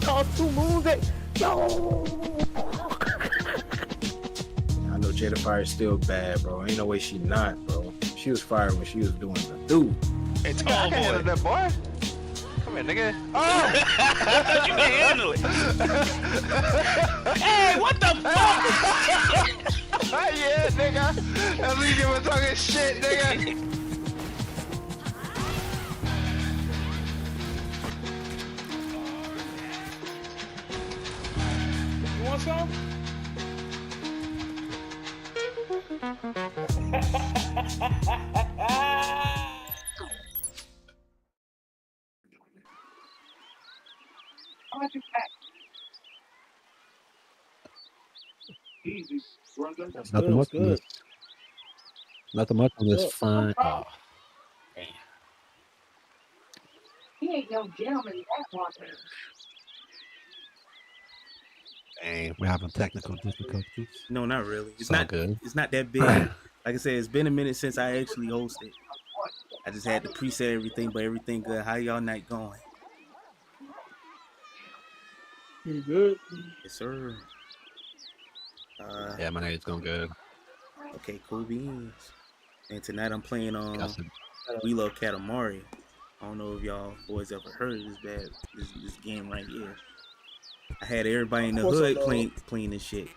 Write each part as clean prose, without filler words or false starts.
tossed 2 moons at yo. I know Jada Fire's still bad, bro. Ain't no way she not, bro. She was fired when she was doing the do. Hey, tall I can handle boy. that, boy. Come here, nigga. Oh! I thought you could handle it. Hey, what the fuck? Yeah, nigga. That nigga was talking shit, nigga. You want some? That's Nothing good. much That's on good. this. Nothing much on this Look. fine. Oh, He ain't no gentleman that one. dang, we're having technical difficulties. No, not really. It's all good. It's not that big. Like I said, it's been a minute since I actually hosted. I just had to preset everything, but everything good. How y'all night going? Pretty good. Yes, sir. Yeah, my night's going good. Okay, cool beans. And tonight I'm playing on Got some- We Love Katamari. I don't know if y'all boys ever heard of this game right here. I had everybody in the hood playing this shit.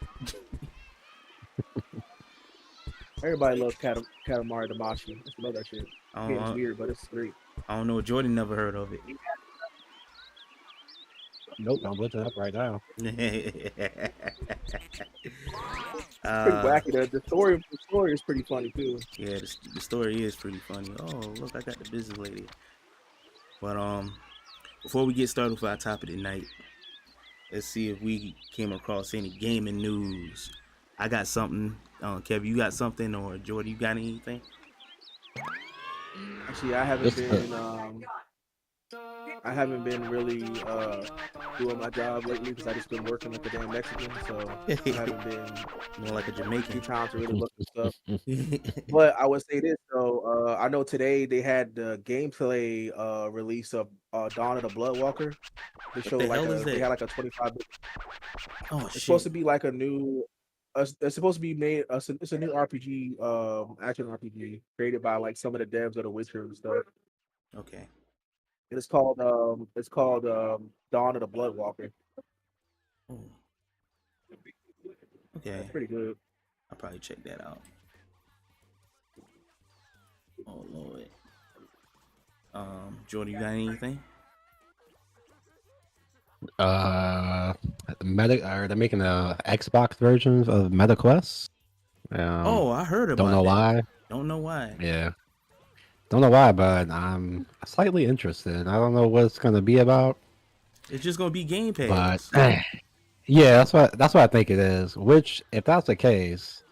Everybody loves Katamari Damacy. I love that shit. I It's don't, weird, but it's great. I don't know. Jordan never heard of it. Nope, I'm looking up right now. It's pretty wacky. The story is pretty funny too. Yeah, the story is pretty funny. Oh, look, I got the business lady. But before we get started with our topic tonight, let's see if we came across any gaming news. I got something. Kevin, you got something, or Jordan, you got anything? Actually, I haven't been really doing my job lately because I just been working like a damn Mexican, so I haven't been More like a few Jamaican. times to really look at stuff. But I would say this though, I know today they had the gameplay release of Dawn of the Bloodwalker. They showed the hell is they that? had like a 25. Oh It's shit! supposed to be like a new. It's supposed to be made. It's a new RPG, action RPG created by like some of the devs of The Witcher and stuff. Okay. And it's called Dawn of the Bloodwalker. Oh. Okay. That's pretty good. I'll probably check that out. Oh Lord. Jordan, you got anything? They're making a Xbox versions of MetaQuest. Oh, I heard about Don't know that. why. Don't know why. Yeah. Don't know why, but I'm slightly interested. I don't know what it's gonna be about. It's just gonna be Game Pass. But yeah, that's what I think it is. Which, if that's the case,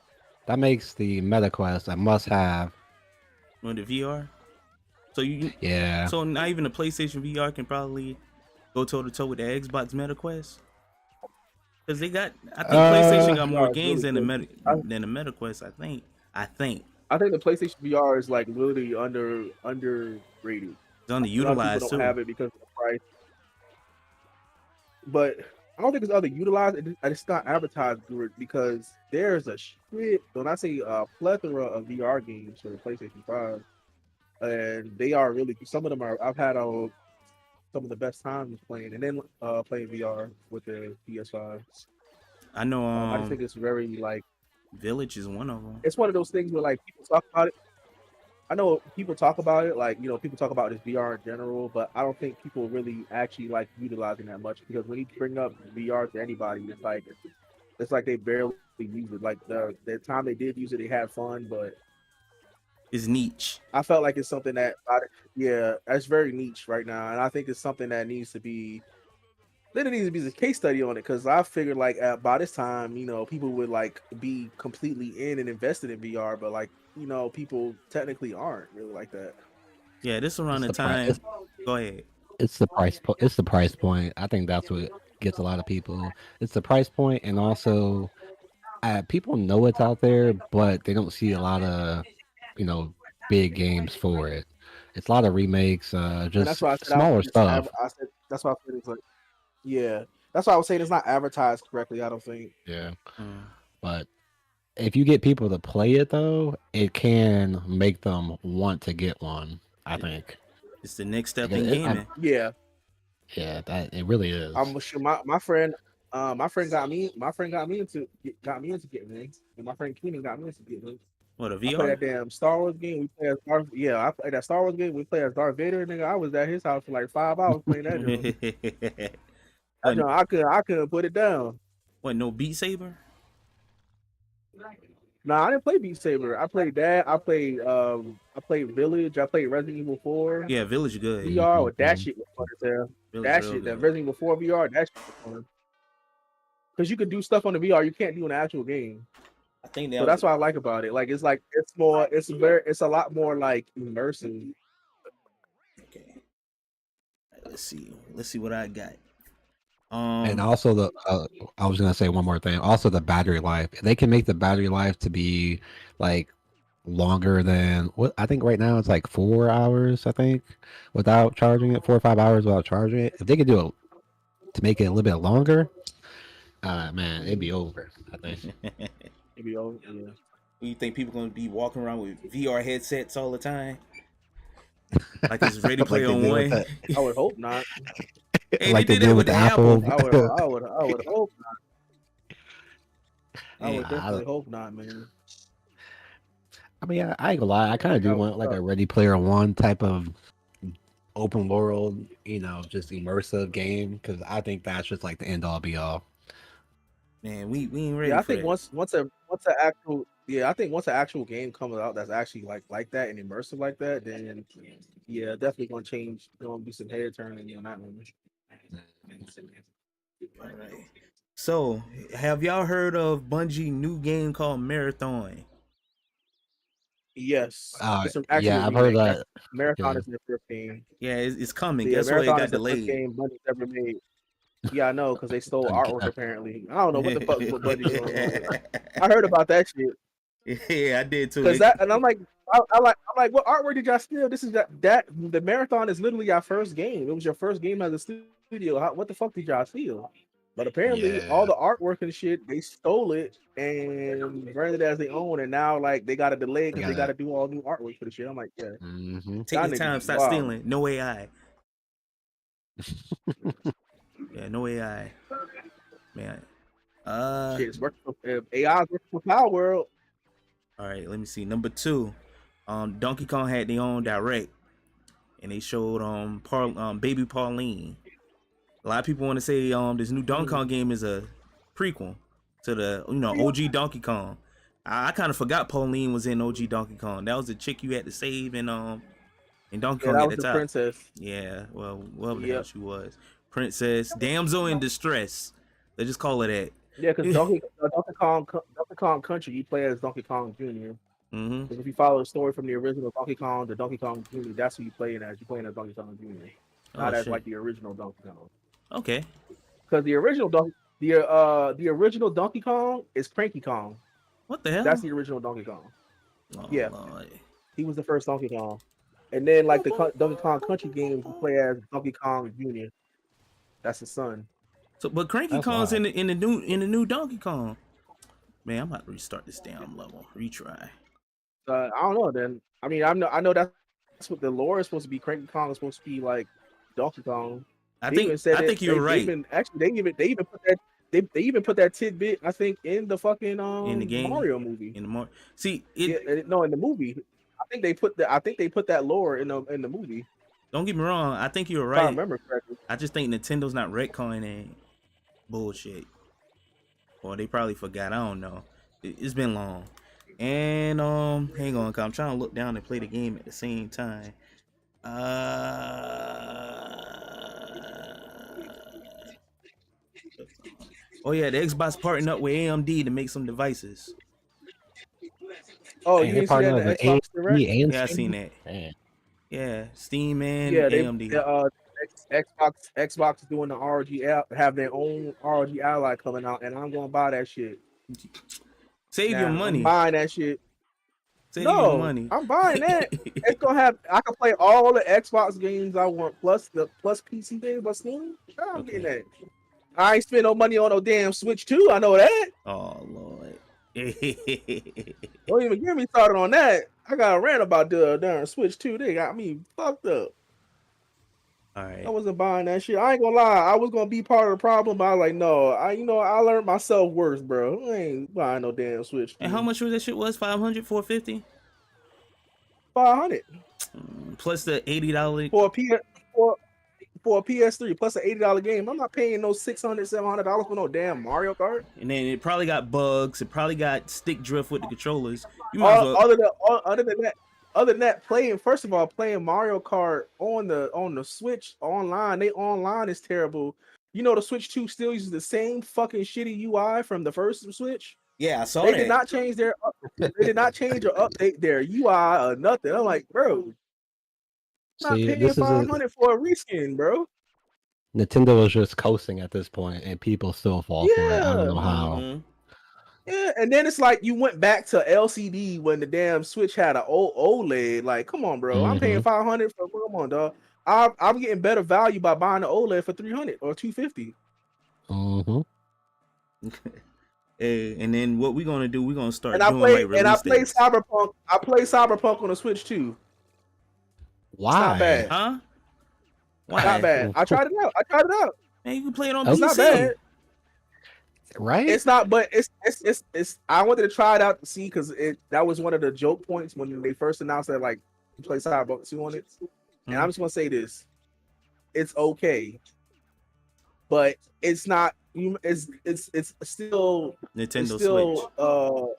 that makes the MetaQuest a must-have. On the VR. So Yeah. So not even the PlayStation VR can probably go toe to toe with the Xbox MetaQuest. Because they got, I think PlayStation got more games than the MetaQuest. I think the PlayStation VR is like literally underrated. it's underutilized People too. don't have it because of the price. But I don't think it's underutilized. It's not advertised good because there's a shit. When I say a plethora of VR games for the PlayStation 5, and they are really some of them are. I've had some of the best times playing, and then playing VR with the PS5. I know. I just think it's very like Village is one of them. it's one of those things where like people talk about it. I know people talk about it, like people talk about this VR in general, but I don't think people really actually like utilizing that much because when you bring up VR to anybody, it's like they barely use it. Like the time they did use it, they had fun, but It's niche. I felt like it's something that it's very niche right now, and I think it's something that needs to be. There needs to be a case study on it because I figured like by this time, people would like be completely in and invested in VR, but like people technically aren't really like that. Yeah, this around It's the the price. time. Go ahead. It's the price. It's the price point. I think that's what gets a lot of people. It's the price point, and also people know it's out there, but they don't see a lot of big games for it. It's a lot of remakes, And just that's why I said smaller stuff. I said that's why I said it's like Yeah, that's why I was saying it's not advertised correctly. I don't think. Yeah, Mm. but if you get people to play it though, it can make them want to get one. I think. It's the next step Like, in gaming. Yeah, yeah, that it really is. I'm sure my friend. My friend got me into getting in, and my friend Keenan got me into getting in. What, a I play VR? that damn Star Wars game. We play as Darth. Yeah, I played that Star Wars game. We play as Darth Vader, nigga. I was at his house for like 5 hours playing that joint. That what, joint, I couldn't put it down. what, no Beat Saber? Nah, I didn't play Beat Saber. I played that. I played Village. I played Resident Evil 4 Yeah, Village good. VR. With that Mhm. shit was fun as hell. Village That real shit, that good. Resident Evil 4 VR, that shit was fun. Because you could do stuff on the VR you can't do in the actual game. I think So that that's what I like about it. It's a lot more like immersive. okay. Let's see. Let's see what I got. And also I was gonna say one more thing. Also the battery life. They can make the battery life to be like longer than what I think right now it's like 4 hours, I think, without charging it, 4 or 5 hours without charging it. If they could do it to make it a little bit longer, man, it'd be over, I think. Maybe yeah. You think people gonna be walking around with VR headsets all the time? Like it's Ready Like Player they did with One. I would hope not. Hey, like they they did did that with with the the Apple. Apple. I would hope not. I would Yeah. definitely hope not, man. I mean, I ain't gonna lie, I kind of do That was want like tough. a Ready Player One type of open world, just immersive game because I think that's just like the end all be all. Man, we ain't ready Yeah, I for think that. I think once an actual game comes out that's actually like that and immersive like that, then yeah, definitely gonna change. There's gonna be some head turning on that one. All right. So, have y'all heard of Bungie new game called Marathon? Yes, it's actually a Yeah, I've heard remake. that. Marathon Yeah. is their first game. Yeah, it's coming. Yeah, Guess what? It Marathon got is the first delayed. game Bungie's ever made. Yeah, I know, because they stole Ag- artwork uh, apparently. I don't know what the fuck what Bungie going on. I heard about that shit. Yeah, I did too. Cause and I'm like, I'm like, what artwork did y'all steal? This is that the marathon is literally our first game. It was your first game as a studio. What the fuck did y'all steal? But apparently, all yeah. the artwork and shit, they stole it and branded it as their own. And now, like, they got to delay They because got they got to. to do all new artwork for the shit. I'm like, yeah, Take y'all your niggas time, be stop wild. stealing. No AI. Yeah, no AI. Man. Shit, it's working for AI is working for Power World. All right, let me see. Number 2. Donkey Kong had their own direct, and they showed Baby Pauline. A lot of people want to say this new Donkey Kong game is a prequel to the OG Donkey Kong. I kind of forgot Pauline was in OG Donkey Kong. That was the chick you had to save in Donkey Yeah, Kong that at was the the top. princess. Yeah, well, whatever the hell Yep. she was, princess, damsel in distress. They just call her that. Yeah, because Donkey Kong Country, you play as Donkey Kong Jr. Mm-hmm. Because if you follow the story from the original Donkey Kong to Donkey Kong Jr., that's who you playing as. You playing as Donkey Kong Jr. Oh Not as shit. like the original Donkey Kong. Okay. Because the original Donkey Kong is Cranky Kong. What the hell? That's the original Donkey Kong. Oh, Yeah, Lord. he was the first Donkey Kong. And then like the Donkey Kong Country games, you play as Donkey Kong Jr. That's his son. So, but Cranky That's Kong's wild. in the new Donkey Kong. Man, I'm about to restart this damn level. Retry. I don't know. Then I mean, I know that's what the lore is supposed to be. Cranky Kong is supposed to be like Donkey Kong. I They even think said I it. think you're They right. even actually they even put that they even put that tidbit I think in the fucking In the game, Mario movie. in the more see Yeah, it. no, in the movie. I think they put that lore in the movie. Don't get me wrong. I think you're If I right. remember correctly. I just think Nintendo's not retconning bullshit, or they probably forgot. I don't know. It's been long. And hang on, 'cause I'm trying to look down and play the game at the same time. Oh yeah, the Xbox partnered up with AMD to make some devices. Oh, Hey, you they didn't see that in partnered the with Xbox Direct? AMD and Yeah, I seen Steam. that. Man. Yeah, Steam and Yeah, AMD. Xbox is doing the ROG have their own ROG Ally coming out, and I'm gonna buy that shit. Save your Now I'm money. buying that shit. Save your No, money. I'm buying that. It's gonna have. I can play all the Xbox games I want, plus the PC games by Steam. I'm getting Okay. that. I ain't spend no money on no damn Switch 2. I know that. Oh Lord. Don't even get me started on that. I got a rant about the darn Switch 2. They got me fucked up. All I right. wasn't buying that shit. I ain't gonna lie. I was gonna be part of the problem, but I was like, no. I learned my self worth, bro. I ain't buying no damn Switch And how 2. much was that shit? Was 500, 450? 500 Plus the $80. for a for a PS3 plus an $80 game. I'm not paying no $600, $700 for no damn Mario Kart. And then it probably got bugs. It probably got stick drift with the controllers. You might as well. Other than that, playing Mario Kart on the Switch online, they online is terrible. You know the Switch 2 still uses the same fucking shitty UI from the first Switch. Yeah, I saw They that. did not change or update their UI or nothing. I'm like, bro, I'm not See, paying this is a $500 for a reskin, bro. Nintendo is just coasting at this point, and people still fall for it. I don't Yeah. know how. Mhm. Yeah, and then it's like you went back to LCD when the damn Switch had an old OLED. Like, come on, bro. I'm paying Mhm. 500 for come on, dog. I'm getting better value by buying the OLED for 300 or 250. Mhm. And then what we're gonna do? We're gonna start And I doing like play release dates. Cyberpunk. I play Cyberpunk on the Switch too. Why? It's not bad. Huh? Not Why? bad. I tried it out. Man, you can play it on Oh, It's PC. not bad. Right? It's not, but it's. I wanted to try it out to see because that was one of the joke points when they first announced that like you play Cyberpunk 2 on it. And I'm just gonna say this: it's okay, but it's not. It's still Nintendo Switch.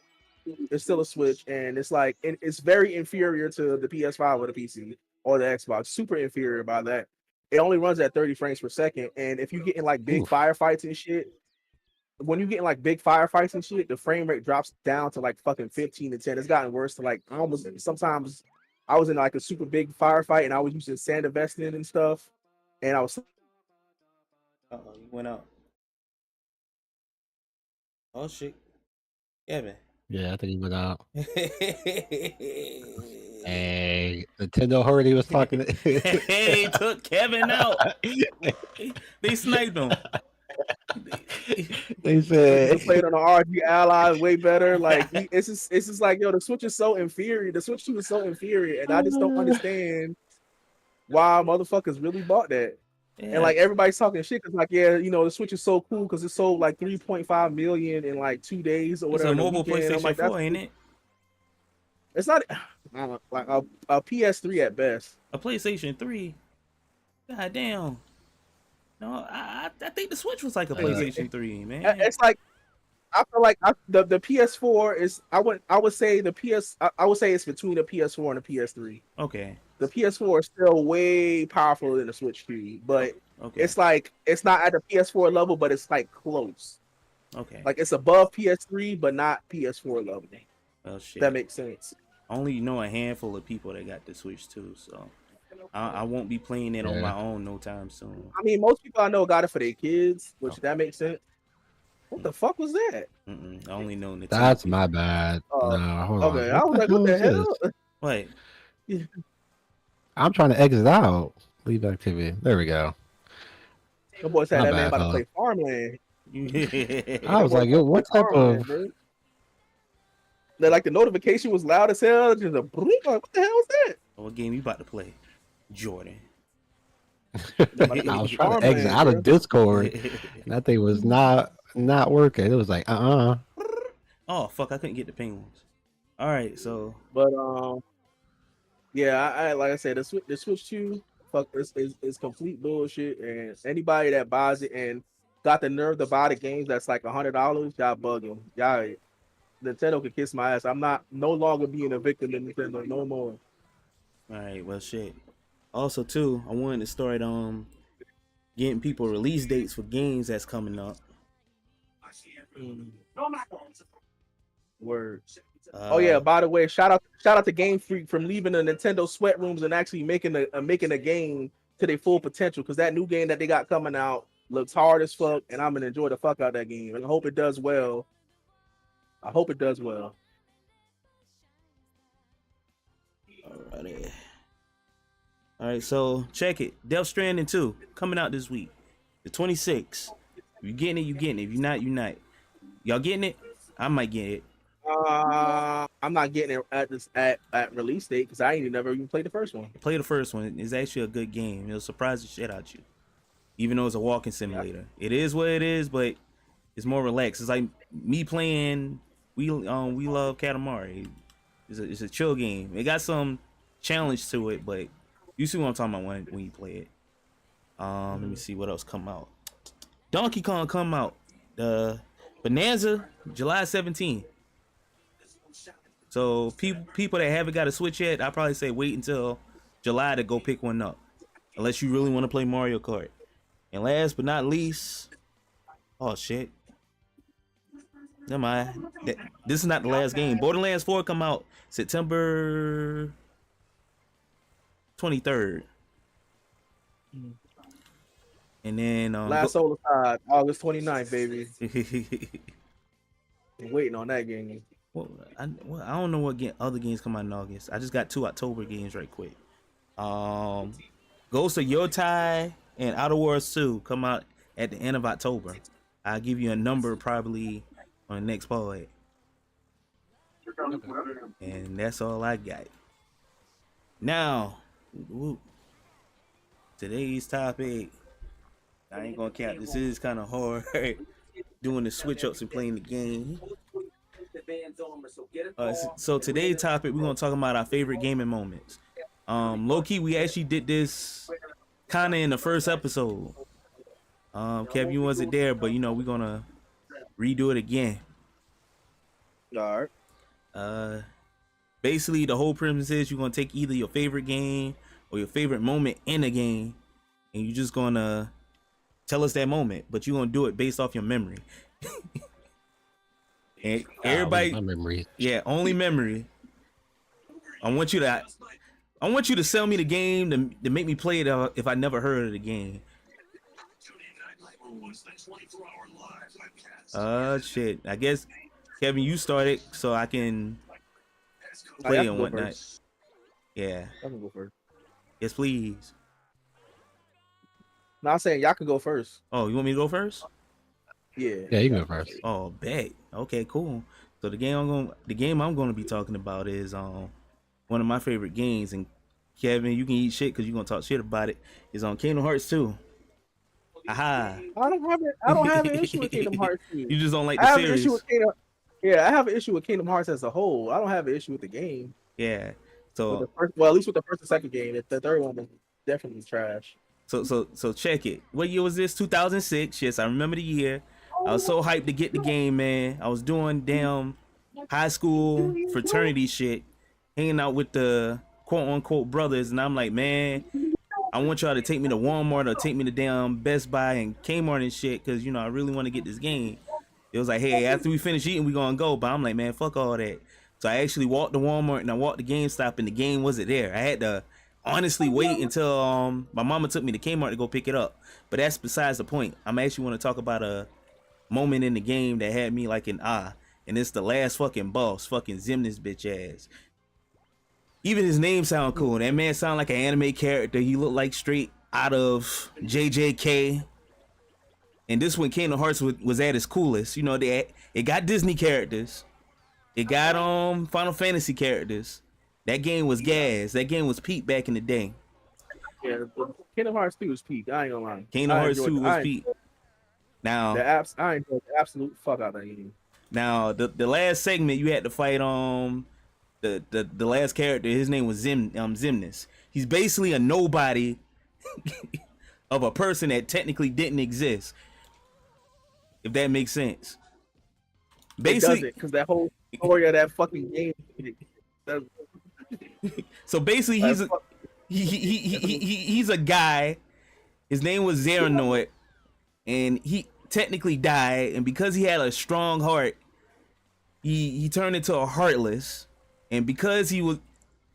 it's still a Switch, and it's very inferior to the PS5 or the PC or the Xbox. Super inferior by that. It only runs at 30 frames per second, and if you get in like big Oof. firefights and shit. When you get in like big firefights and shit, the frame rate drops down to like fucking 15 to 10. It's gotten worse to like almost sometimes I was in like a super big firefight and I was using sand investing and stuff. And I was Uh-oh, you went out. Oh shit. Kevin. Yeah, I think he went out. Hey, Nintendo heard he was talking to. Hey, took Kevin out. They sniped him. They said played on the RG Ally way better. Like it's just like yo, the Switch is so inferior. The Switch 2 is so inferior, and I just don't understand why motherfuckers really bought that. Yeah. And like everybody's talking shit because like the Switch is so cool because it sold like 3.5 million in like 2 days or It's whatever. a the mobile weekend. I'm PlayStation like, 4, ain't it? It's not like a PS3 at best. A PlayStation 3. God damn. No, I think the Switch was like a PlayStation 3, man. It's like I feel like the PS4 is I would say I would say it's between the PS4 and the PS3. Okay. The PS4 is still way powerful than the Switch 2, but Okay. it's like it's not at the PS4 level, but it's like close. Okay. Like it's above PS3, but not PS4 level. Well, shit. That makes sense. I only know a handful of people that got the Switch too, so I won't be playing it on my own no time soon. I mean, most people I know got it for their kids, which that makes sense. What the fuck was that? I only know Nintendo. That's my bad. No, hold on. Okay, I was like, what the hell? Wait. I'm trying to exit out. Leave activity. There we go. The boy said My that man bad, about to play Farmland. I was like, yo, what type of? Like the notification was loud as hell. Just a bloop. Like, what the hell was that? What game you about to play, Jordan? I was trying to exit out of Discord. And that thing was not working. It was like, Oh fuck! I couldn't get the penguins. All right, so. But yeah, I like I said, the Switch 2, fuck, is complete bullshit. And anybody that buys it and got the nerve to buy the games that's like $100, y'all bugging. Y'all, Nintendo can kiss my ass. I'm no longer being a victim of Nintendo no more. All right, well, shit. Also, too, I wanted to start getting people release dates for games that's coming up. Words. Oh yeah, by the way, shout out to Game Freak from leaving the Nintendo sweat rooms and actually making a game to their full potential, because that new game that they got coming out looks hard as fuck, and I'm gonna enjoy the fuck out of that game. And I hope it does well. out there. All right, so check it. Death Stranding 2 coming out this week, the 26th. If you getting it, you getting it. If you're not, you not. Y'all getting it? I might get it. I'm not getting it at release date because I ain't never even played the first one. Play the first one. It's actually a good game. It'll surprise the shit out you, even though it's a walking simulator. It is what it is, but it's more relaxed. It's like me playing. We love Katamari. It's a chill game. It got some challenge to it, but you see what I'm talking about when you play it. Let me see what else come out. Donkey Kong come out. The Bonanza, July 17th. So people that haven't got a Switch yet, I probably say wait until July to go pick one up, unless you really want to play Mario Kart. And last but not least, oh shit, never mind. This is not the last game. Borderlands 4 come out September 23rd. And then Last Soul Aside, August 29th, baby. I'm waiting on that game. Well, I don't know what other games come out in August. I just got 2 October games right quick. Ghost of Yotai and Outer Worlds 2 come out at the end of October. I'll give you a number probably on the next pod. And that's all I got. Now, today's topic, I ain't gonna count. This is kind of hard doing the switch ups and playing the game. So today's topic, we're gonna talk about our favorite gaming moments. Low key, we actually did this kind of in the first episode. Kev, you wasn't there, but we're gonna redo it again. All right. Basically, the whole premise is you're gonna take either your favorite game or your favorite moment in a game, and you're just gonna tell us that moment, but you're gonna do it based off your memory. And everybody, my memory. yeah, only memory. I want you to sell me the game to make me play it if I never heard of the game. Shit. I guess Kevin, you started so I can play and whatnot. Yeah. I can go first. Yes, please. No, I'm saying y'all can go first. Oh, you want me to go first? Yeah. Yeah, you can go first. Oh, bet. Okay, cool. So the game I'm gonna be talking about is one of my favorite games, and Kevin, you can eat shit because you're gonna talk shit about it. Is on Kingdom Hearts 2. Aha. I don't have an issue with Kingdom Hearts 2. You just don't like I the have series. an issue with I have an issue with Kingdom Hearts as a whole. I don't have an issue with the game. Yeah. So At least with the first and second game. The third one was definitely trash. So check it. What year was this? 2006. Yes, I remember the year. I was so hyped to get the game, man. I was doing damn high school fraternity shit, hanging out with the quote unquote brothers, and I'm like, man, I want y'all to take me to Walmart or take me to damn Best Buy and Kmart and shit, because I really want to get this game. It was like, hey, after we finish eating, we gonna go. But I'm like, man, fuck all that. So I actually walked to Walmart and I walked to GameStop, and the game wasn't there. I had to honestly wait until my mama took me to Kmart to go pick it up. But that's besides the point. I'm actually want to talk about a moment in the game that had me like an and it's the last fucking boss, fucking Xemnas bitch ass. Even his name sound cool. That man sound like an anime character. He looked like straight out of JJK. And this when Kingdom Hearts was at its coolest. It got Disney characters. It got Final Fantasy characters. That game was gas. That game was peak back in the day. Yeah, Kingdom Hearts 2 was peak. I ain't gonna lie. Kingdom Hearts 2 was peak. Now I enjoyed the absolute fuck out of that game. Now the last segment you had to fight the last character. His name was Xemnas. He's basically a nobody of a person that technically didn't exist. If that makes sense. Basically, because that whole story of that fucking game. So basically, he's a guy. His name was Xeranoid, and he technically died. And because he had a strong heart, he turned into a heartless. And because he was,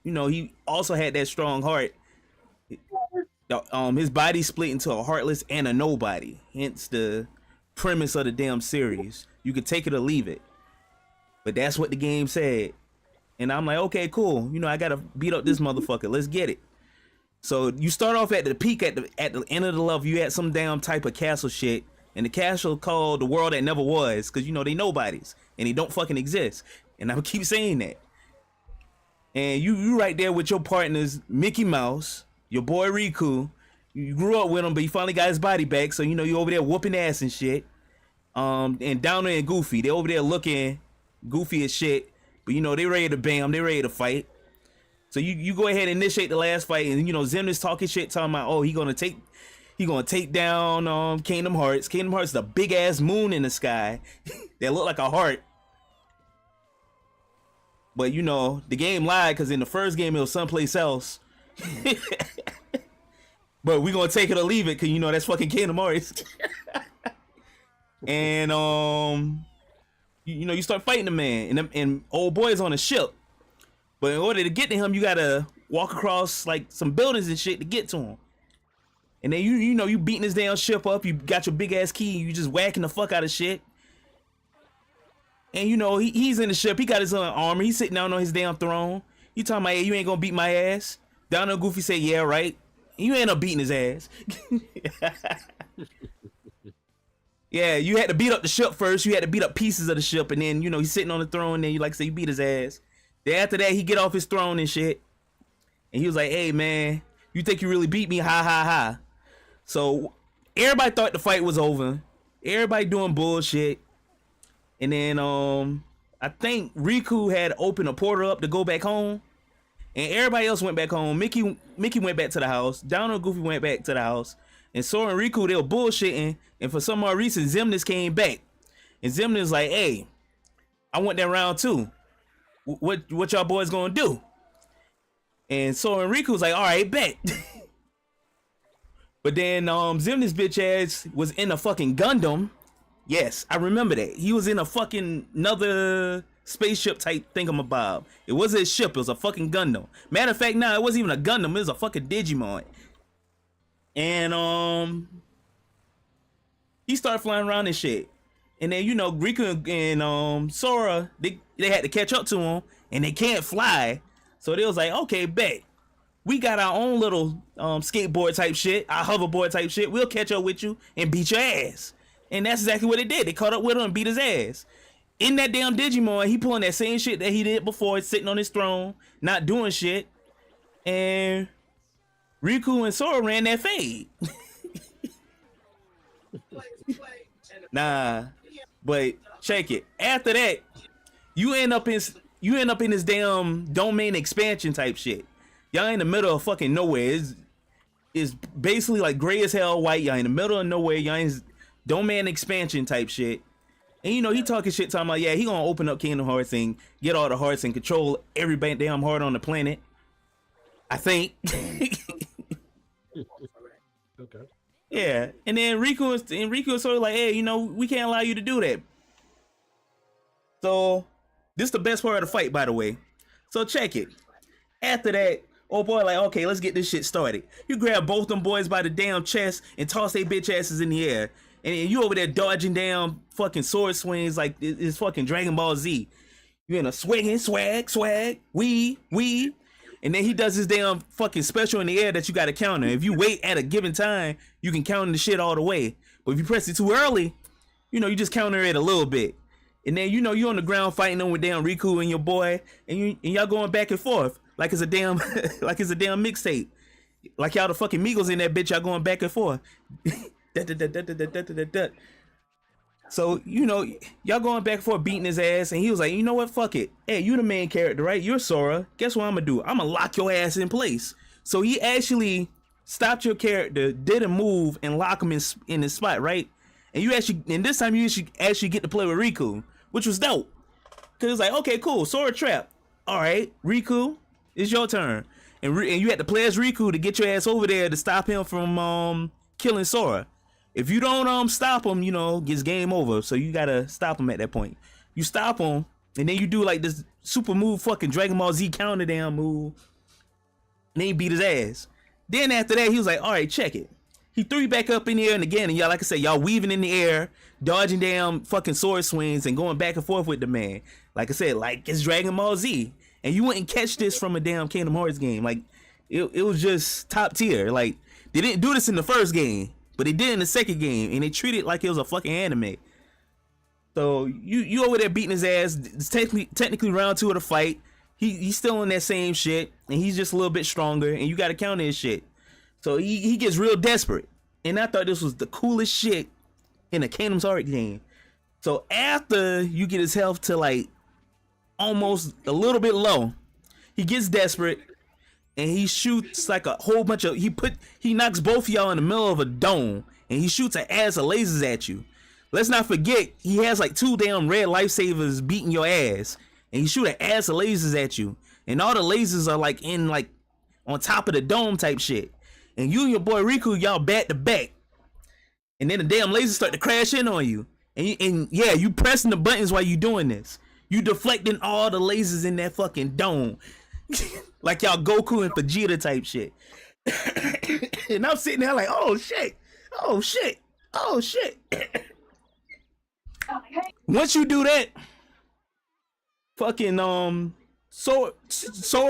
he also had that strong heart. His body split into a heartless and a nobody. Hence the premise of the damn series. You could take it or leave it, but that's what the game said. And I'm like, okay, cool. You know, I gotta beat up this motherfucker. Let's get it. So you start off at the peak at the end of the level. You had some damn type of castle shit, and the castle called the world that never was, because you know they nobodies and they don't fucking exist. And I keep saying that. And you right there with your partners, Mickey Mouse, your boy Riku. You grew up with him, but you finally got his body back. So you know you over there whooping ass and shit. And Downer and Goofy, they over there looking goofy as shit. But you know they ready to bam, they ready to fight. So you go ahead and initiate the last fight, and you know Zim is talking shit, talking about, oh, he gonna take down Kingdom Hearts. Kingdom Hearts is a big ass moon in the sky that look like a heart. But you know the game lied, because in the first game it was someplace else. But we gonna take it or leave it, because you know that's fucking Kingdom Hearts. And you know you start fighting the man, and old boy's on a ship. But in order to get to him, you gotta walk across like some buildings and shit to get to him. And then you know you beating his damn ship up. You got your big ass key. You just whacking the fuck out of shit. And you know he's in the ship. He got his own armor. He's sitting down on his damn throne. You talking about, hey, you ain't gonna beat my ass? Down there, Goofy say, yeah, right. You ain't up beating his ass. Yeah, you had to beat up the ship first. You had to beat up pieces of the ship, and then you know he's sitting on the throne. And then you like say you beat his ass. Then after that, he get off his throne and shit. And he was like, hey, man, you think you really beat me? Ha, ha, ha. So everybody thought the fight was over. Everybody doing bullshit. And then I think Riku had opened a portal up to go back home. And everybody else went back home. Mickey went back to the house. Donald and Goofy went back to the house. And Sora and Riku, they were bullshitting. And for some odd reason, Xemnas came back. And Xemnas like, hey, I want that round too. What y'all boys gonna do? And so Enrico was like, all right, bet. But then Xemnas bitch ass was in a fucking Gundam. Yes, I remember that. He was in a fucking another spaceship type thingamabob. It wasn't a ship, it was a fucking Gundam. Matter of fact, it wasn't even a Gundam, it was a fucking Digimon. And he started flying around and shit. And then, you know, Riku and Sora, they had to catch up to him, and they can't fly. So they was like, okay, bet. We got our own little skateboard type shit, our hoverboard type shit. We'll catch up with you and beat your ass. And that's exactly what they did. They caught up with him and beat his ass. In that damn Digimon, he pulling that same shit that he did before, sitting on his throne, not doing shit. And Riku and Sora ran that fade. Nah. But check it. After that, you end up in this damn domain expansion type shit. Y'all in the middle of fucking nowhere. It's basically like gray as hell white. Y'all in the middle of nowhere. Y'all in domain expansion type shit. And you know he talking shit, talking about, yeah, he gonna open up Kingdom Hearts and get all the hearts and control every damn heart on the planet. I think. Okay. Yeah, and then Riku is sort of like, hey, you know, we can't allow you to do that. So this is the best part of the fight, by the way. So check it. After that, old boy like, okay, let's get this shit started. You grab both them boys by the damn chest and toss their bitch asses in the air. And you over there dodging down fucking sword swings like it's fucking Dragon Ball Z. You in a swinging, swag, wee. And then he does his damn fucking special in the air that you gotta counter. If you wait at a given time, you can counter the shit all the way. But if you press it too early, you know, you just counter it a little bit. And then, you know, you on the ground fighting them with damn Riku and your boy, and y'all going back and forth like it's a damn mixtape. Like y'all the fucking Migos in that bitch, y'all going back and forth. So, you know, y'all going back and forth beating his ass, and he was like, you know what, fuck it. Hey, you the main character, right? You're Sora. Guess what I'm gonna do? I'm gonna lock your ass in place. So he actually stopped your character, did a move, and lock him in his spot, right? And this time you actually get to play with Riku, which was dope. Cause it's like, okay, cool, Sora trapped. All right, Riku, it's your turn. And you had to play as Riku to get your ass over there to stop him from killing Sora. If you don't stop him, you know, gets game over. So you gotta stop him at that point. You stop him, and then you do like this super move, fucking Dragon Ball Z counter down move. And then you beat his ass. Then after that, he was like, all right, check it. He threw you back up in the air, and again, and y'all, like I said, y'all weaving in the air, dodging down fucking sword swings and going back and forth with the man. Like I said, like it's Dragon Ball Z. and you wouldn't catch this from a damn Kingdom Hearts game. Like it was just top tier. Like they didn't do this in the first game, but they did in the second game, and they treated it like it was a fucking anime. So you over there beating his ass. It's technically round 2 of the fight. He's still in that same shit, and he's just a little bit stronger, and you got to counter his shit. So he gets real desperate, and I thought this was the coolest shit in a Kingdom Hearts game. So after you get his health to like almost a little bit low, he gets desperate, and he shoots like a whole bunch of he knocks both of y'all in the middle of a dome, and he shoots an ass of lasers at you. Let's not forget, he has like 2 damn red lifesavers beating your ass, and he shoot an ass of lasers at you, and all the lasers are like in like on top of the dome type shit, and you and your boy Riku, y'all back to back, and then the damn lasers start to crash in on you, and you pressing the buttons while you doing this, you deflecting all the lasers in that fucking dome, like y'all Goku and Vegeta type shit, and I'm sitting there like, oh shit. Once you do that, fucking Sora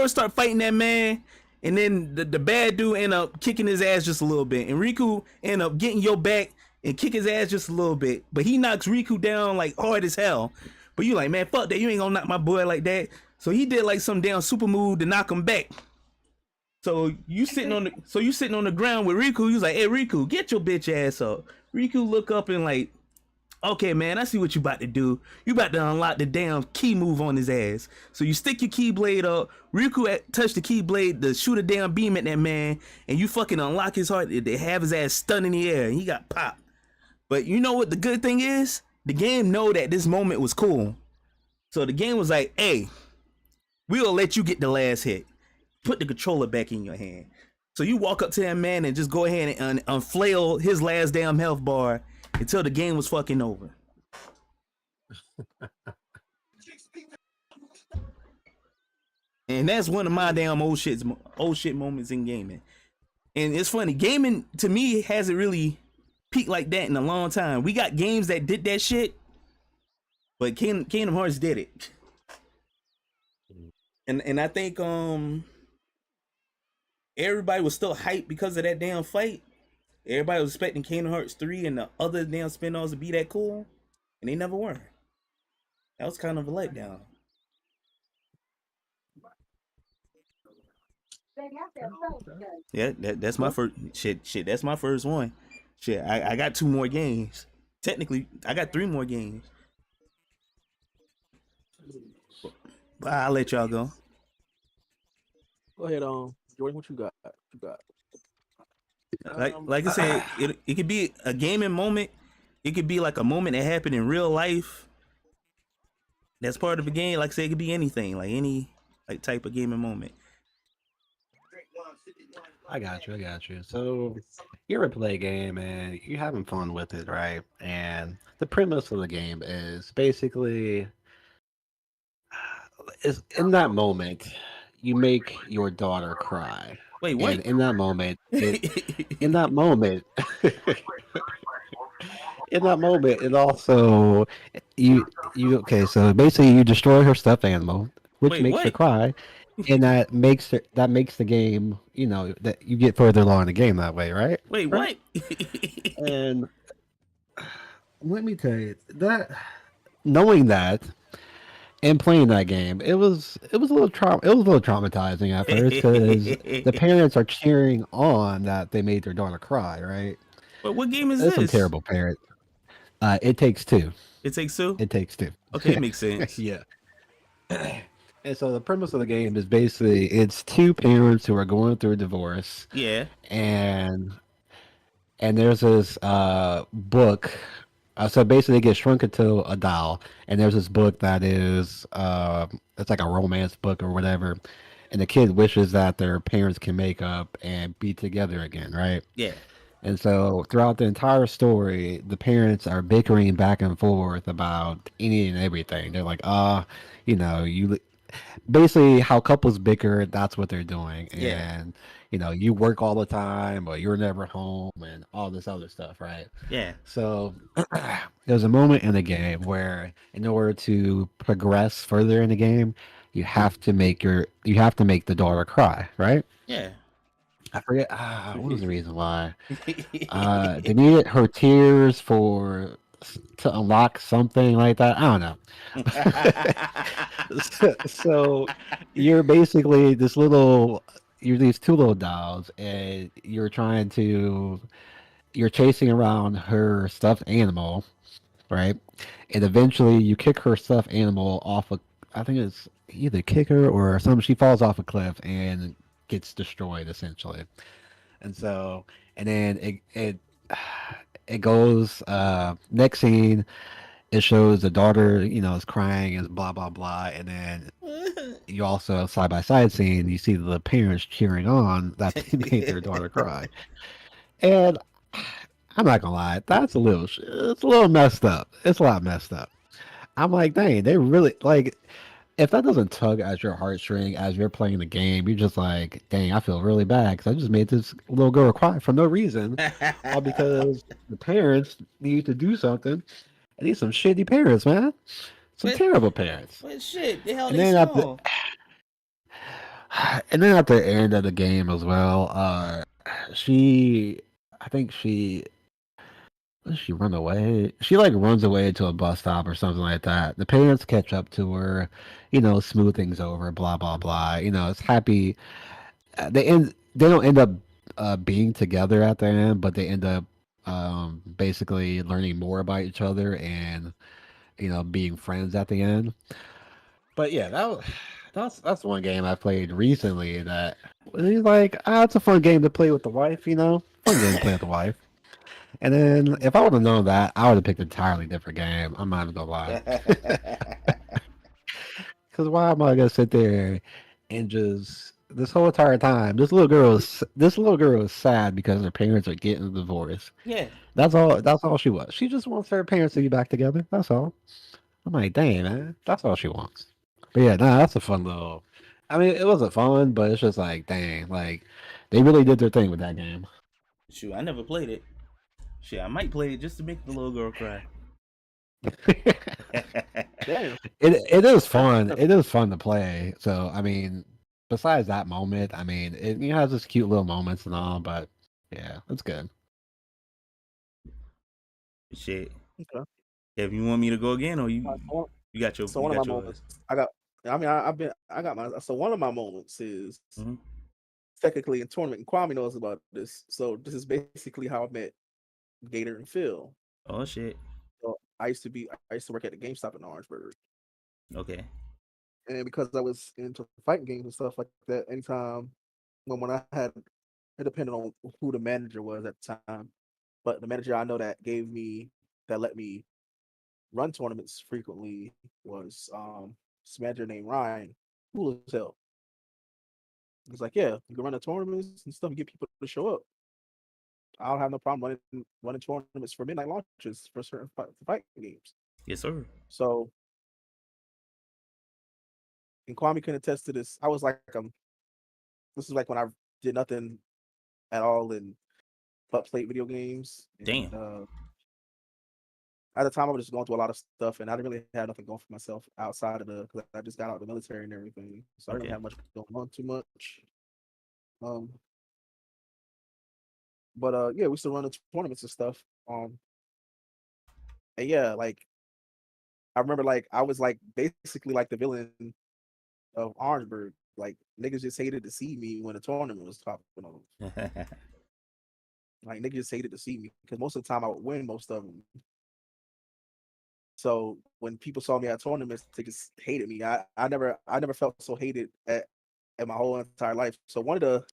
start fighting that man, and then the bad dude end up kicking his ass just a little bit, and Riku end up getting your back and kick his ass just a little bit, but he knocks Riku down like hard as hell. But you like, man, fuck that, you ain't gonna knock my boy like that. So he did like some damn super move to knock him back. So you sitting on the ground with Riku. You was like, hey Riku, get your bitch ass up. Riku look up and like, okay, man, I see what you about to do. You about to unlock the damn key move on his ass. So you stick your keyblade up. Riku touch the keyblade to shoot a damn beam at that man, and you fucking unlock his heart. They have his ass stunned in the air, and he got popped. But you know what the good thing is? The game know that this moment was cool. So the game was like, hey, we'll let you get the last hit. Put the controller back in your hand. So you walk up to that man and just go ahead and unflail his last damn health bar until the game was fucking over. And that's one of my damn old shit moments in gaming. And it's funny, gaming to me hasn't really peaked like that in a long time. We got games that did that shit, but Kingdom Hearts did it. And I think everybody was still hyped because of that damn fight. Everybody was expecting Kingdom Hearts 3 and the other damn spin-offs to be that cool, and they never were. That was kind of a letdown. Yeah, that's my first shit. That's my first one. Shit, I got 2 more games. Technically, I got 3 more games. But I'll let y'all go. Go ahead, Jordan. What you got? Like I said, it could be a gaming moment. It could be like a moment that happened in real life. That's part of a game. Like I said, it could be anything, like any like type of gaming moment. I got you. So you're a play game and you're having fun with it, right? And the premise of the game is basically is in that moment you make your daughter cry. Wait, what? And in that moment, in that moment, it also you okay. So basically, you destroy her stuffed animal, which makes her cry, and that makes the game. You know that you get further along in the game that way, right? Wait, right? what? And let me tell you that knowing that. And playing that game, it was a little traumatizing at first because the parents are cheering on that they made their daughter cry, right? But what game is That's this? Some terrible parents. It Takes Two. It Takes Two? It Takes Two. Okay, it makes sense. Yeah. And so the premise of the game is basically it's 2 parents who are going through a divorce. Yeah. And there's this book. So basically, they get shrunk into a doll, and there's this book that is, it's like a romance book or whatever, and the kid wishes that their parents can make up and be together again, right? Yeah. And so throughout the entire story, the parents are bickering back and forth about any and everything. They're like, you basically how couples bicker, that's what they're doing. Yeah. And you work all the time, but you're never home, and all this other stuff, right? Yeah. So there's a moment in the game where, in order to progress further in the game, you have to make the daughter cry, right? Yeah. I forget what was the reason why. They needed her tears to unlock something like that. I don't know. So you're basically you're these two little dolls, and you're chasing around her stuffed animal, right? And eventually you kick her stuffed animal off a, I think it's either kick her or something. She falls off a cliff and gets destroyed essentially. And so, and then it goes. Next scene, it shows the daughter, is crying and blah blah blah, and then you also side by side scene, you see the parents cheering on that they made their daughter cry, and I'm not gonna lie, it's a little messed up. It's a lot messed up. I'm like, dang, they really like. If that doesn't tug at your heartstring as you're playing the game, you're just like, dang, I feel really bad because I just made this little girl cry for no reason, all because the parents need to do something. And these some shitty parents, man. Some but, terrible parents. but shit, the hell And they then at the small. and then at the end of the game as well, she, I think does she run away? She like runs away to a bus stop or something like that. The parents catch up to her, smooth things over, blah blah blah. It's happy. They don't end up being together at the end, but they end up basically learning more about each other and being friends at the end. But yeah, that's one game I played recently that was like, it's a fun game to play with the wife. Fun game to play with the wife. And then if I would have known that, I would have picked an entirely different game. I'm not even gonna lie. Because why am I gonna sit there and just this whole entire time, this little girl is sad because her parents are getting a divorce. Yeah. That's all. That's all she was. She just wants her parents to get back together. That's all. I'm like, dang man, that's all she wants. But yeah, nah, that's a fun little. I mean, it wasn't fun, but it's just like, dang, like they really did their thing with that game. Shoot, I never played it. Shit, I might play it just to make the little girl cry. Damn. It is fun. It is fun to play. So I mean, besides that moment, I mean, it has this cute little moments and all, but yeah, it's good. Shit. Okay. If you want me to go again, or So you got your so you one of my got yours. moments, I got. I mean, I got my. So one of my moments is Hmm. technically in tournament, and Kwame knows about this. So this is basically how I met Gator and Phil. Oh shit. So I used to work at the GameStop in Orangeburg, Okay. and because I was into fighting games and stuff like that, anytime when I had, it depended on who the manager was at the time, but the manager I know that let me run tournaments frequently was this manager named Ryan, cool as hell. He's like, yeah, you can run the tournaments and stuff, and get people to show up. I don't have no problem running tournaments for midnight launches for certain fighting games. Yes, sir. So, and Kwame can attest to this. I was like, this is like when I did nothing at all and but played video games. Damn. And at the time, I was just going through a lot of stuff, and I didn't really have nothing going for myself outside of because I just got out of the military and everything, so I didn't Okay. really have much going on too much. Um, but yeah, we used to run the tournaments and stuff. And yeah, like I remember, like I was like basically like the villain of Orangeburg. Like niggas just hated to see me when the tournament was popping on. Like niggas just hated to see me because most of the time I would win most of them. So when people saw me at tournaments, they just hated me. I never felt so hated at my whole entire life. So one of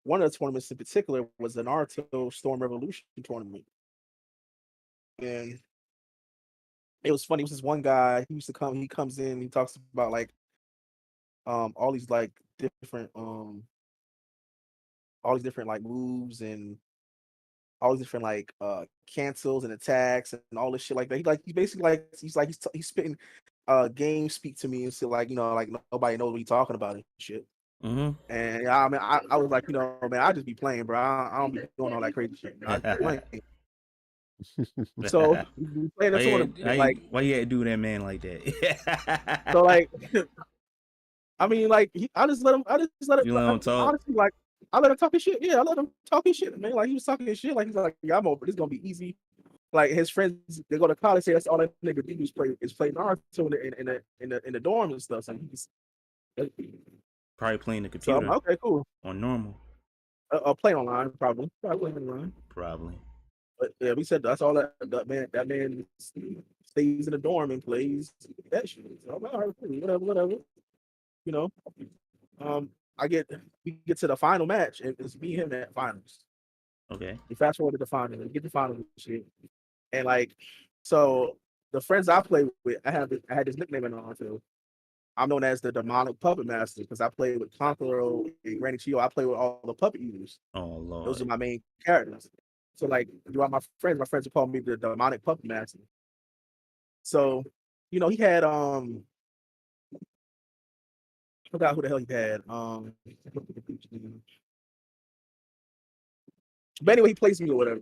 the tournaments in particular was the Naruto Storm Revolution tournament, and it was funny. It was this one guy. He used to come. He comes in. He talks about like all these like different all these different like moves and all these different like cancels and attacks and all this shit like that. He basically like he's spitting game speak to me and shit like like nobody knows what he's talking about and shit. Hmm. And I mean I was like man I just be playing bro. I don't be doing all that crazy shit. I just be playing. So we playing Why this you, tournament like why you had to do that man like that? so like I mean, like I just let him. You let him talk. Honestly, like I let him talk his shit. Yeah, I let him talk his shit, man. Like he was talking his shit. Like he's like, yeah, I'm over. This gonna be easy. Like his friends, they go to college. Say that's all that nigga do is play Naruto in the dorms and stuff. So he's Probably playing the so I'm computer like, okay, cool. on normal. Play online probably playing online. Probably. But yeah, we said that's all that man stays in the dorm and plays that shit. So I'm like, all right, cool, whatever. You know, um, we get to the final match and it's me and him at finals. Okay. We fast forward to the final and get the final and shit. And like, so the friends I play with, I had this nickname in on too. I'm known as the demonic puppet master because I play with Conqueror and Granny Chio. I play with all the puppet users. Oh Lord. Those are my main characters. So like throughout my friends would call me the demonic puppet master. So, he had I forgot who the hell he had. But anyway, he plays me or whatever.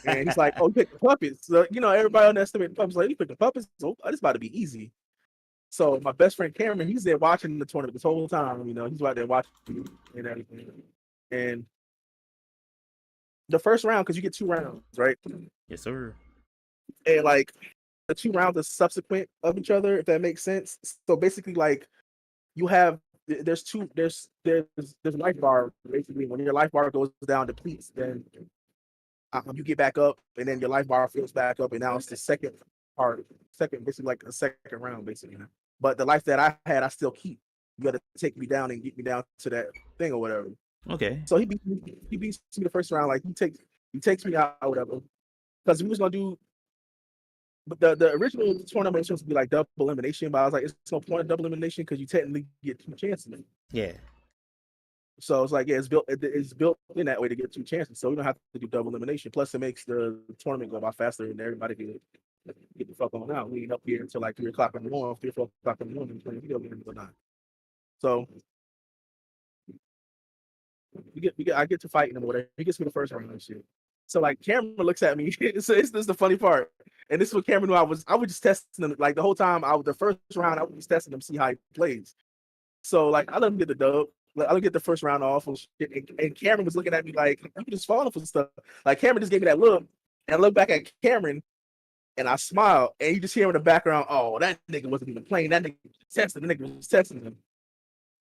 And he's like, oh, you picked the puppets. So, everybody underestimated the puppets. Like, you picked the puppets? So this about to be easy. So my best friend Cameron, he's there watching the tournament this whole time. He's out there watching and everything. And the first round, because you get 2 rounds, right? Yes, sir. And like the 2 rounds are subsequent of each other, if that makes sense. So basically, like you have there's life bar. Basically, when your life bar goes down, depletes, then you get back up, and then your life bar fills back up, and now it's the second basically like a second round, basically. But the life that I had, I still keep. You got to take me down and get me down to that thing or whatever. Okay. So he beats me the first round. Like he takes me out or whatever. Because we was gonna do, but the original tournament was supposed to be like double elimination. But I was like, it's no point of double elimination because you technically get 2 chances. Yeah. So it's like, yeah, it's built in that way to get 2 chances. So we don't have to do double elimination. Plus, it makes the tournament go by faster and everybody can get the fuck on out. We ain't up here until like 3 o'clock in the morning, 3 or 4 o'clock in the morning playing video games or not. So I get to fighting him or whatever. He gets me the first round and shit. So like Cameron looks at me. So this is the funny part. And this is what Cameron knew I was just testing him. Like the whole time the first round, I was just testing him, see how he plays. So like I let him get the dub. Like, I let him get the first round off and shit. And Cameron was looking at me like, you just falling for stuff. Like Cameron just gave me that look. And I look back at Cameron and I smile. And you just hear in the background, oh, that nigga wasn't even playing. That nigga was testing. The nigga was testing him.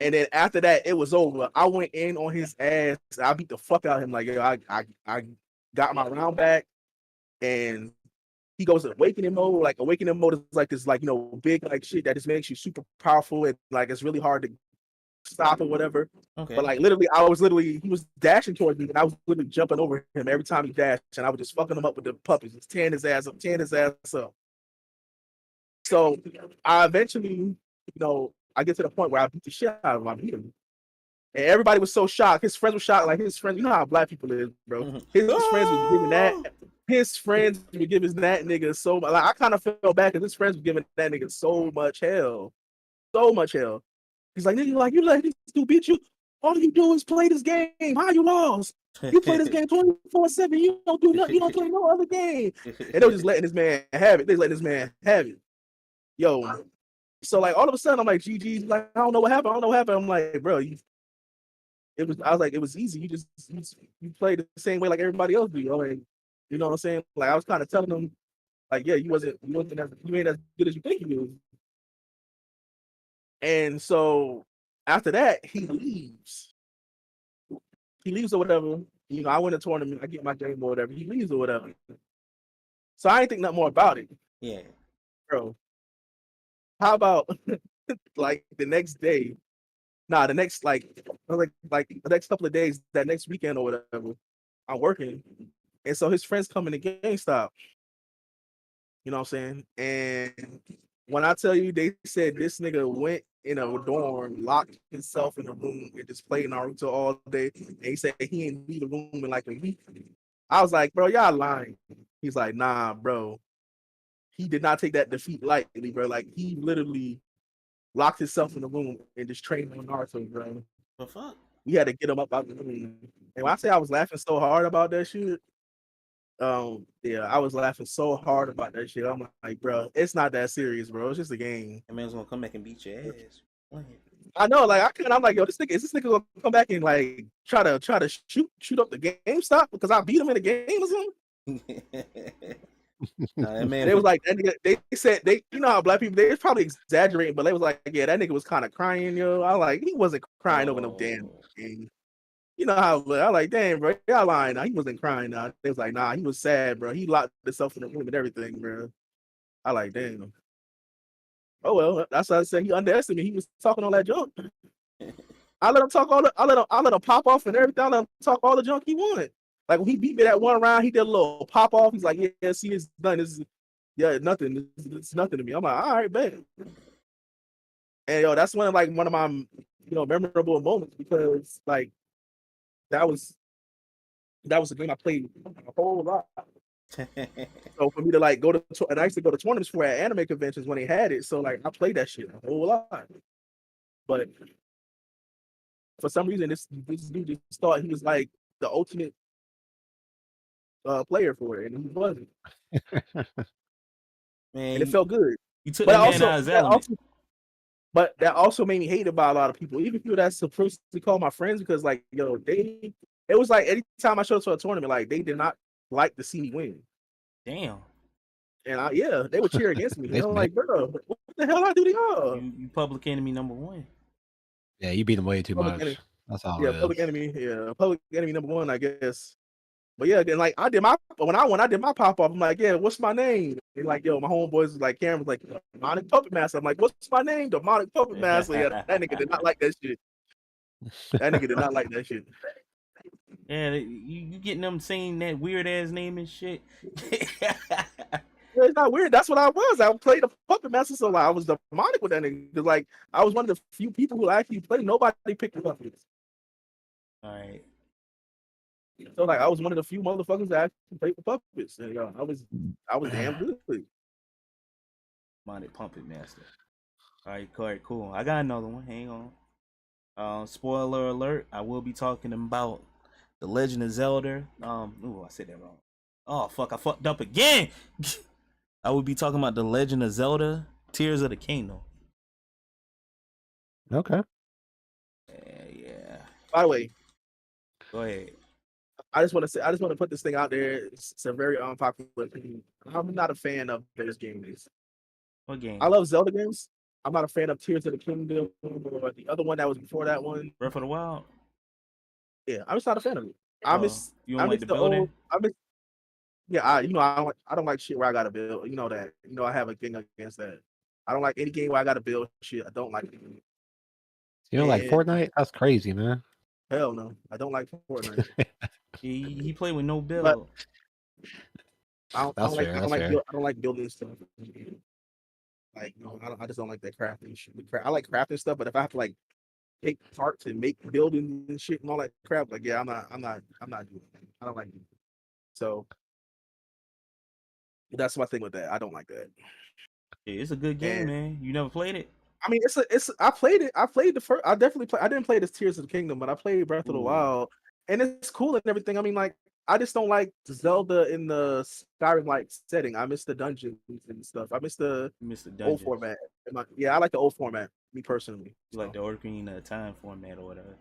And then after that, it was over. I went in on his ass. I beat the fuck out of him. Like, yo, I got my round back. And he goes to awakening mode. Like, awakening mode is like this, like, big, like, shit that just makes you super powerful. And, like, it's really hard to stop or whatever. Okay. But, like, he was dashing towards me. And I was literally jumping over him every time he dashed. And I was just fucking him up with the puppies. Just tearing his ass up. So, I eventually, I get to the point where I beat the shit out of him. I beat him. And everybody was so shocked. His friends were shocked. Like his friends, you know how black people is, bro. His friends were giving that. His friends were giving that nigga so much. Like I kind of felt bad because his friends were giving that nigga so much hell. He's like, nigga, you let this dude beat you. All you do is play this game. How you lost? You play this game 24/7. You don't do nothing. You don't play no other game. And they were just letting this man have it. They letting this man have it. Yo. So like all of a sudden I'm like, GG, like I don't know what happened. I'm like, bro, I was like, it was easy. You played the same way like everybody else do. Like, you know what I'm saying? Like I was kind of telling them, like, yeah, you ain't as good as you think you was. And so after that, he leaves. He leaves or whatever. I win a tournament, I get my game or whatever. He leaves or whatever. So I ain't think nothing more about it. Yeah. Bro. How about like the next day? Nah, the next like the next couple of days, that next weekend or whatever, I'm working. And so his friends come in the GameStop. You know what I'm saying? And when I tell you, they said this nigga went in a dorm, locked himself in a room, and just played Naruto all day. And he said he ain't leave the room in like a week. I was like, bro, y'all lying. He's like, nah, bro. He did not take that defeat lightly, bro. Like he literally locked himself in the room and just trained on Naruto, bro. The fuck? We had to get him up out the room. And when I say I was laughing so hard about that shit, yeah, I was laughing so hard about that shit. I'm like, bro, it's not that serious, bro. It's just a game. That man's gonna come back and beat your ass. I know, like I'm like, yo, is this nigga gonna come back and like try to shoot up the GameStop because I beat him in the game or something? Nah, that man. They was like, that nigga, they said you know how black people they was probably exaggerating, but they was like, yeah, that nigga was kind of crying, yo. I like he wasn't crying over no damn game. You know how I like, damn, bro, y'all lying now. He wasn't crying now. They was like, nah, he was sad, bro. He locked himself in the room and everything, bro. I like, damn. Oh well, that's what I said. He underestimated. He was talking all that junk. I let him talk all the. I let him pop off and everything. I let him talk all the junk he wanted. Like when he beat me that one round, he did a little pop off. He's like, yeah, see, it's done. This is nothing. It's nothing to me. I'm like, all right, bet. And yo, that's one of my memorable moments because like that was a game I played a whole lot. So for me to like go to and I used to go to tournaments for at anime conventions when they had it. So like I played that shit a whole lot. But for some reason this dude just thought he was like the ultimate player for it, and he wasn't. Man, And it felt good. you took But that man out of his element. but that also made me hated by a lot of people, even people that's supposed to call my friends, because like yo, it was like anytime I showed up to a tournament, like they did not like to see me win. Damn. And they would cheer against me. They I'm like, bro, what the hell I do to y'all? You public enemy number one. Yeah, you beat him way too Public much. enemy. That's all Yeah, it is. public enemy number one, I guess. But yeah, and like I did my when I did my pop up, I'm like, yeah, what's my name? And like, yo, my homeboys was like, Cameron's like, Demonic Puppet Master. I'm like, what's my name? Demonic Puppet Master. Yeah, that nigga did not like that shit. That nigga did not like that shit. Yeah, you getting them saying that weird ass name and shit. Yeah, it's not weird. That's what I was. I played the Puppet Master, so like, I was demonic with that nigga. Cause like I was one of the few people who actually played. Nobody picked the puppets. All right. So like I was one of the few motherfuckers that actually played the puppets. And I was damn good. Demonic Puppet Master. All right, cool. I got another one. Hang on. Spoiler alert, I will be talking about The Legend of Zelda. Ooh, I said that wrong. Oh fuck, I fucked up again. I will be talking about The Legend of Zelda: Tears of the Kingdom. Okay. Yeah. By the way, Go ahead. I just want to put this thing out there. It's a very unpopular opinion. I'm not a fan of those games. What game? I love Zelda games. I'm not a fan of Tears of the Kingdom or the other one that was before that one. Breath of the Wild. Yeah, I'm just not a fan of it. I miss You don't I like miss the building? yeah, I don't like shit where I gotta build. You know that. You know I have a thing against that. I don't like any game where I gotta build shit. I don't like it. You don't like And Fortnite? That's crazy, man. hell no, I don't like Fortnite. He played with no build. But That's fair. That's fair. I don't like building stuff. Like no, I just don't like that crafting shit. I like crafting stuff, but if I have to like take parts and make buildings and shit and all that crap, like yeah, I'm not doing it. I don't like it. So that's my thing with that. I don't like that. Yeah, it's a good game, And man. You never played it? I mean, I played it. I played the first. I definitely play. I didn't play this Tears of the Kingdom, but I played Breath of the Ooh. Wild, and it's cool and everything. I mean, like I just don't like Zelda in the Skyrim like setting. I miss the dungeons and stuff. I miss the You missed the old dungeons. format. Yeah, I like the old format. Me personally, You like the Ocarina of Time format or whatever.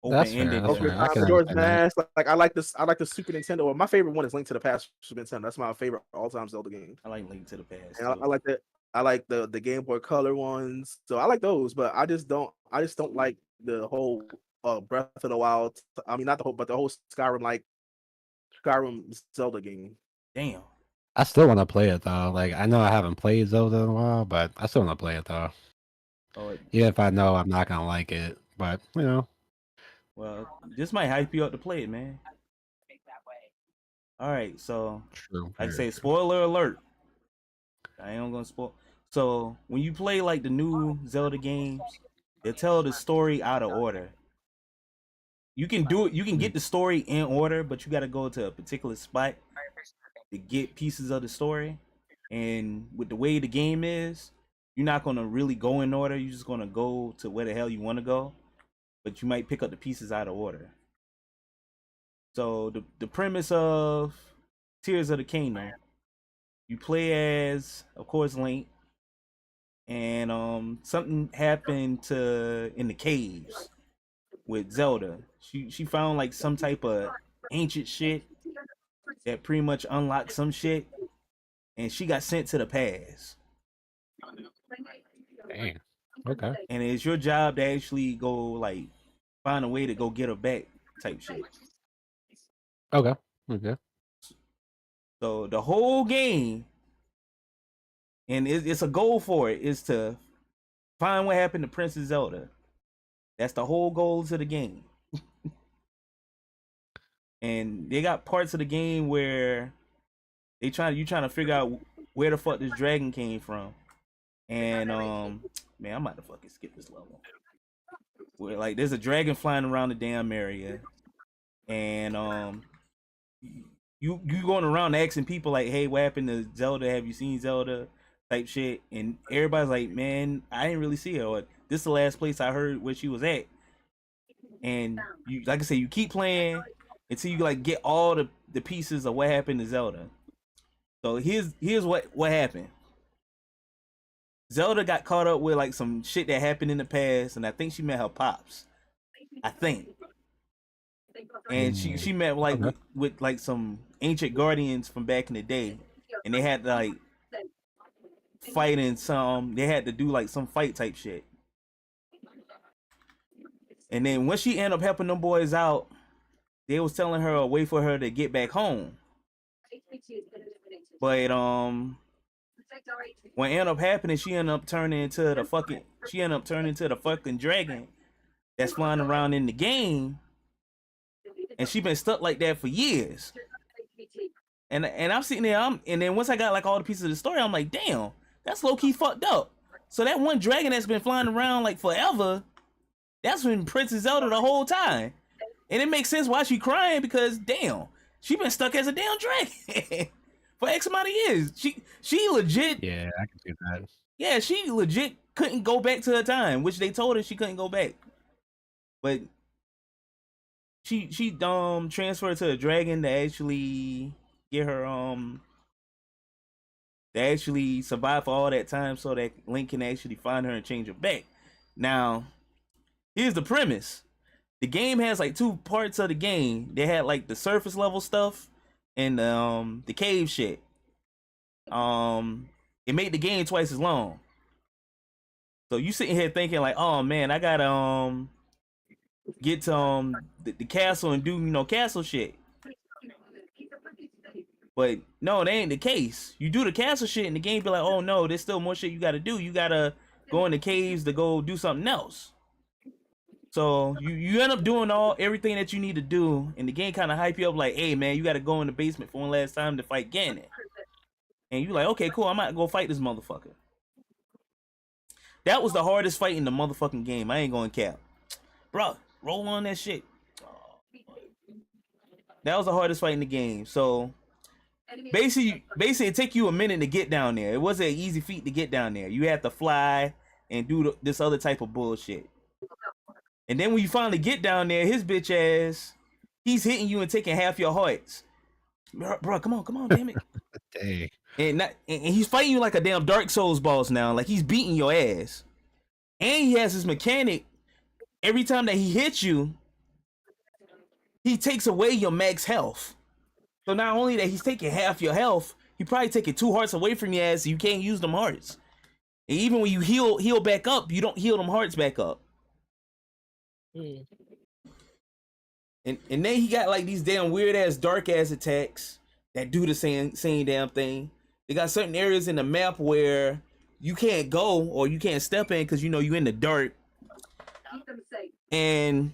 That's fair. Open-ended That's Ocarina fair. I of can Time, Majora's understand that. Mask. Like I like this. I like the Super Nintendo. Well, my favorite one is Link to the Past Super Nintendo. That's my favorite all-time Zelda game. I like Link to the Past. And I like that. I like the Game Boy Color ones. So I like those, but I just don't like the whole Breath of the Wild. I mean, not the whole, but the whole Skyrim Zelda game. Damn. I still want to play it though. Like I know I haven't played Zelda in a while, but I still want to play it though. Oh, Yeah, if I know I'm not gonna like it, but you know. well, this might hype you up to play it, man. All right, so True. like I very say, true. spoiler alert. I ain't gonna spoil. So when you play like the new Zelda games, they tell the story out of order. You can do it. You can get the story in order, but you got to go to a particular spot to get pieces of the story. And with the way the game is, you're not gonna really go in order. You're just gonna go to where the hell you want to go, but you might pick up the pieces out of order. So the premise of Tears of the Kingdom, you play as, of course, Link. and something happened in the caves with Zelda. She found like some type of ancient shit that pretty much unlocked some shit, and she got sent to the past. Damn. Okay. And it's your job to actually go like find a way to go get her back, type shit. Okay. Okay. So the whole game, and it's a goal for it, is to find what happened to Princess Zelda. That's the whole goal to the game. And they got parts of the game where you trying to figure out where the fuck this dragon came from. And man, I'm about to fucking skip this level. Where like there's a dragon flying around the damn area, and you going around asking people like, hey, what happened to Zelda? Have you seen Zelda? Type shit, and everybody's like, man, I didn't really see her. Or, this is the last place I heard where she was at. And you, like I said, you keep playing until you like get all the pieces of what happened to Zelda. So here's what happened. Zelda got caught up with like some shit that happened in the past, and I think she met her pops. I think. And she met like with like some ancient guardians from back in the day, and they had to like fight in some. They had to do like some fight type shit. And then when she ended up helping them boys out, they was telling her a way for her to get back home. But what ended up happening, she ended up turning into the fucking dragon that's flying around in the game. And she been stuck like that for years. And I'm sitting there, and then once I got like all the pieces of the story, I'm like, damn, that's low key fucked up. So that one dragon that's been flying around like forever, that's been Princess Zelda the whole time. And it makes sense why she crying, because damn, she been stuck as a damn dragon for X amount of years. She legit. Yeah, I can see that. Yeah, she legit couldn't go back to her time, which they told her she couldn't go back. But she transferred to a dragon to actually get her to actually survive for all that time, so that Link can actually find her and change her back. Now, here's the premise. The game has like two parts of the game. They had like the surface level stuff and the cave shit. It made the game twice as long. So you sitting here thinking like, oh man, I gotta get to the castle and do castle shit. But no, that ain't the case. You do the castle shit and the game be like, oh no, there's still more shit you gotta do. You gotta go in the caves to go do something else. So you end up doing everything that you need to do, and the game kind of hype you up like, hey man, you gotta go in the basement for one last time to fight Ganon. And you like, okay, cool, I might go fight this motherfucker. That was the hardest fight in the motherfucking game. I ain't going cap. Bro, roll on that shit. That was the hardest fight in the game. So basically it take you a minute to get down there. It wasn't an easy feat to get down there. You have to fly and do this other type of bullshit. And then when you finally get down there, his bitch ass, he's hitting you and taking half your hearts. Bro, come on, damn it. Dang. And he's fighting you like a damn Dark Souls boss now. Like he's beating your ass. And he has his mechanic. Every time that he hits you, he takes away your max health. So not only that he's taking half your health, he probably taking 2 hearts away from your ass, so you can't use them hearts. And even when you heal back up, you don't heal them hearts back up. And then he got like these damn weird ass dark ass attacks that do the same damn thing. They got certain areas in the map where you can't go or you can't step in because you in the dark. And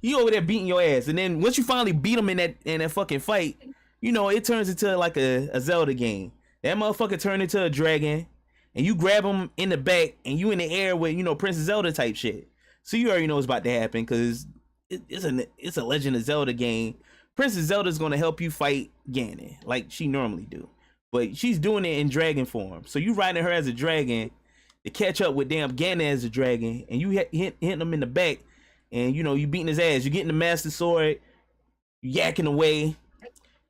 he over there beating your ass. And then once you finally beat him in that fucking fight, it turns into like a Zelda game. That motherfucker turned into a dragon, and you grab him in the back, and you in the air with Princess Zelda type shit. So you already know what's about to happen because it's a Legend of Zelda game. Princess Zelda's gonna help you fight Ganon like she normally do, but she's doing it in dragon form. So you riding her as a dragon to catch up with damn Ganon as a dragon, and you hitting him in the back, and you beating his ass. You getting the Master Sword, you yakking away.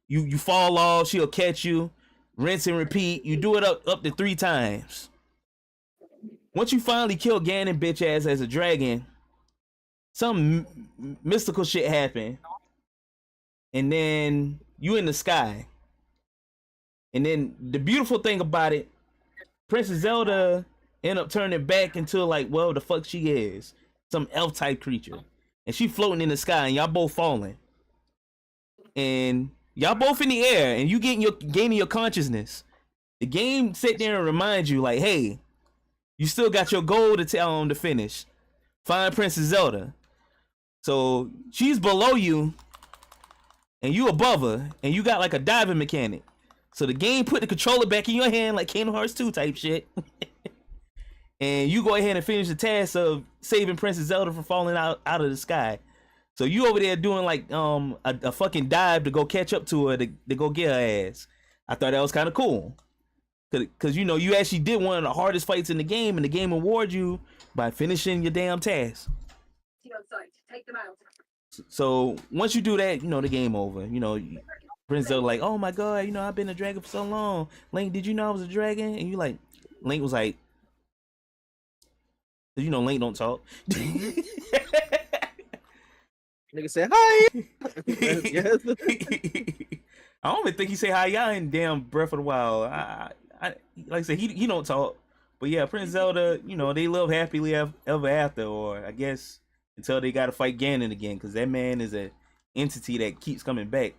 You fall off, she'll catch you, rinse and repeat. You do it up to 3 times. once you finally kill Ganon bitch ass as a dragon, some mystical shit happened, and then you in the sky. And then the beautiful thing about it, Princess Zelda end up turning back into like, well, the fuck she is, some elf type creature, and she floating in the sky, and y'all both falling, and y'all both in the air, and you gaining your consciousness. The game sit there and remind you like, hey, you still got your goal to finish. Find Princess Zelda. So she's below you, and you above her, and you got like a diving mechanic. So the game put the controller back in your hand like Kingdom Hearts 2 type shit. And you go ahead and finish the task of saving Princess Zelda from falling out of the sky. So you over there doing like a fucking dive to go catch up to her to go get her ass. I thought that was kind of cool. Cause you know you actually did one of the hardest fights in the game, and the game rewards you by finishing your damn task. So once you do that, you know the game over. You know, Princess Zelda like, oh my god, you know I've been a dragon for so long. Link, did you know I was a dragon? And you like, Link was like, you know Link don't talk. Nigga said hi. Yes. I don't even think he say hi y'all in damn Breath of the Wild. I like I said, he don't talk. But yeah, Prince Zelda, you know, they live happily ever after, or I guess until they gotta fight Ganon again, because that man is a entity that keeps coming back.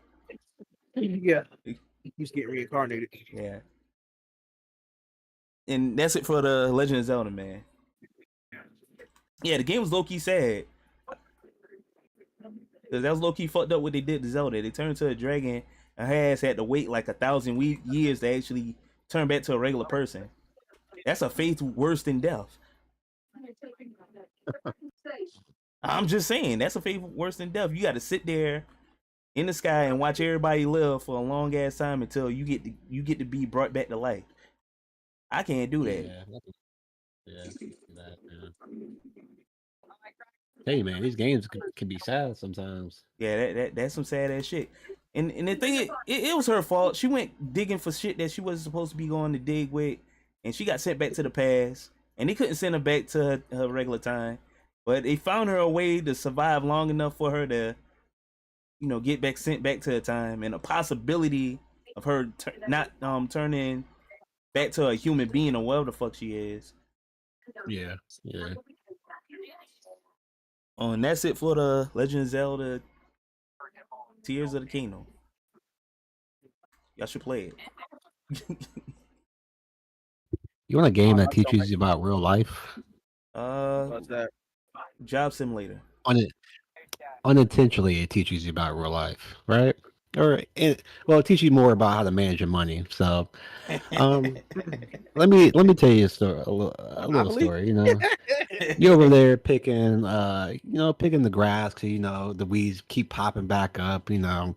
Yeah. He keeps getting reincarnated. Yeah. And that's it for the Legend of Zelda, man. Yeah, the game was low-key sad. Because that was low-key fucked up what they did to Zelda. They turned to a dragon, and her ass had to wait like 1,000 years to actually turn back to a regular person. That's a fate worse than death. I'm just saying, that's a fate worse than death. You got to sit there in the sky and watch everybody live for a long ass time until you get to be brought back to life. I can't do that. Yeah. Hey man, these games can be sad sometimes. Yeah, that's some sad ass shit. And the thing it was her fault. She went digging for shit that she wasn't supposed to be going to dig with, and she got sent back to the past. And they couldn't send her back to her regular time, but they found her a way to survive long enough for her to, you know, get back sent back to her time, and a possibility of her not turning back to a human being or whatever the fuck she is. Yeah. Oh, and that's it for the Legend of Zelda Tears of the Kingdom. Y'all should play it. You want a game that teaches you about real life? What's that? Job Simulator. Unintentionally, it teaches you about real life, right? It teaches you more about how to manage your money. So, let me tell you a story, a little story. You know, you're over there picking the grass. 'Cause, you know, the weeds keep popping back up. You know,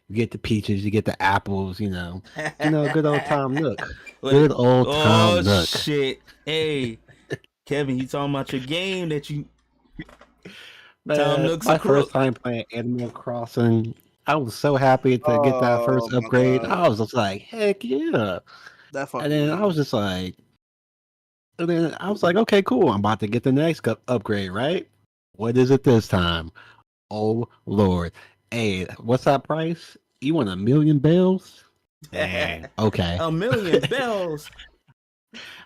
you get the peaches, you get the apples. You know, good old Tom Nook. Good old Tom Nook. Oh shit! Hey, Kevin, you talking about your game that you? Man, Tom Nook's my first time playing Animal Crossing, I was so happy to get that first upgrade. God. I was just like, heck yeah. That fucking And then I was just like, okay, cool. I'm about to get the next upgrade, right? What is it this time? Oh, Lord. Hey, what's that price? You want 1,000,000 bells? Dang, okay. 1,000,000 bells.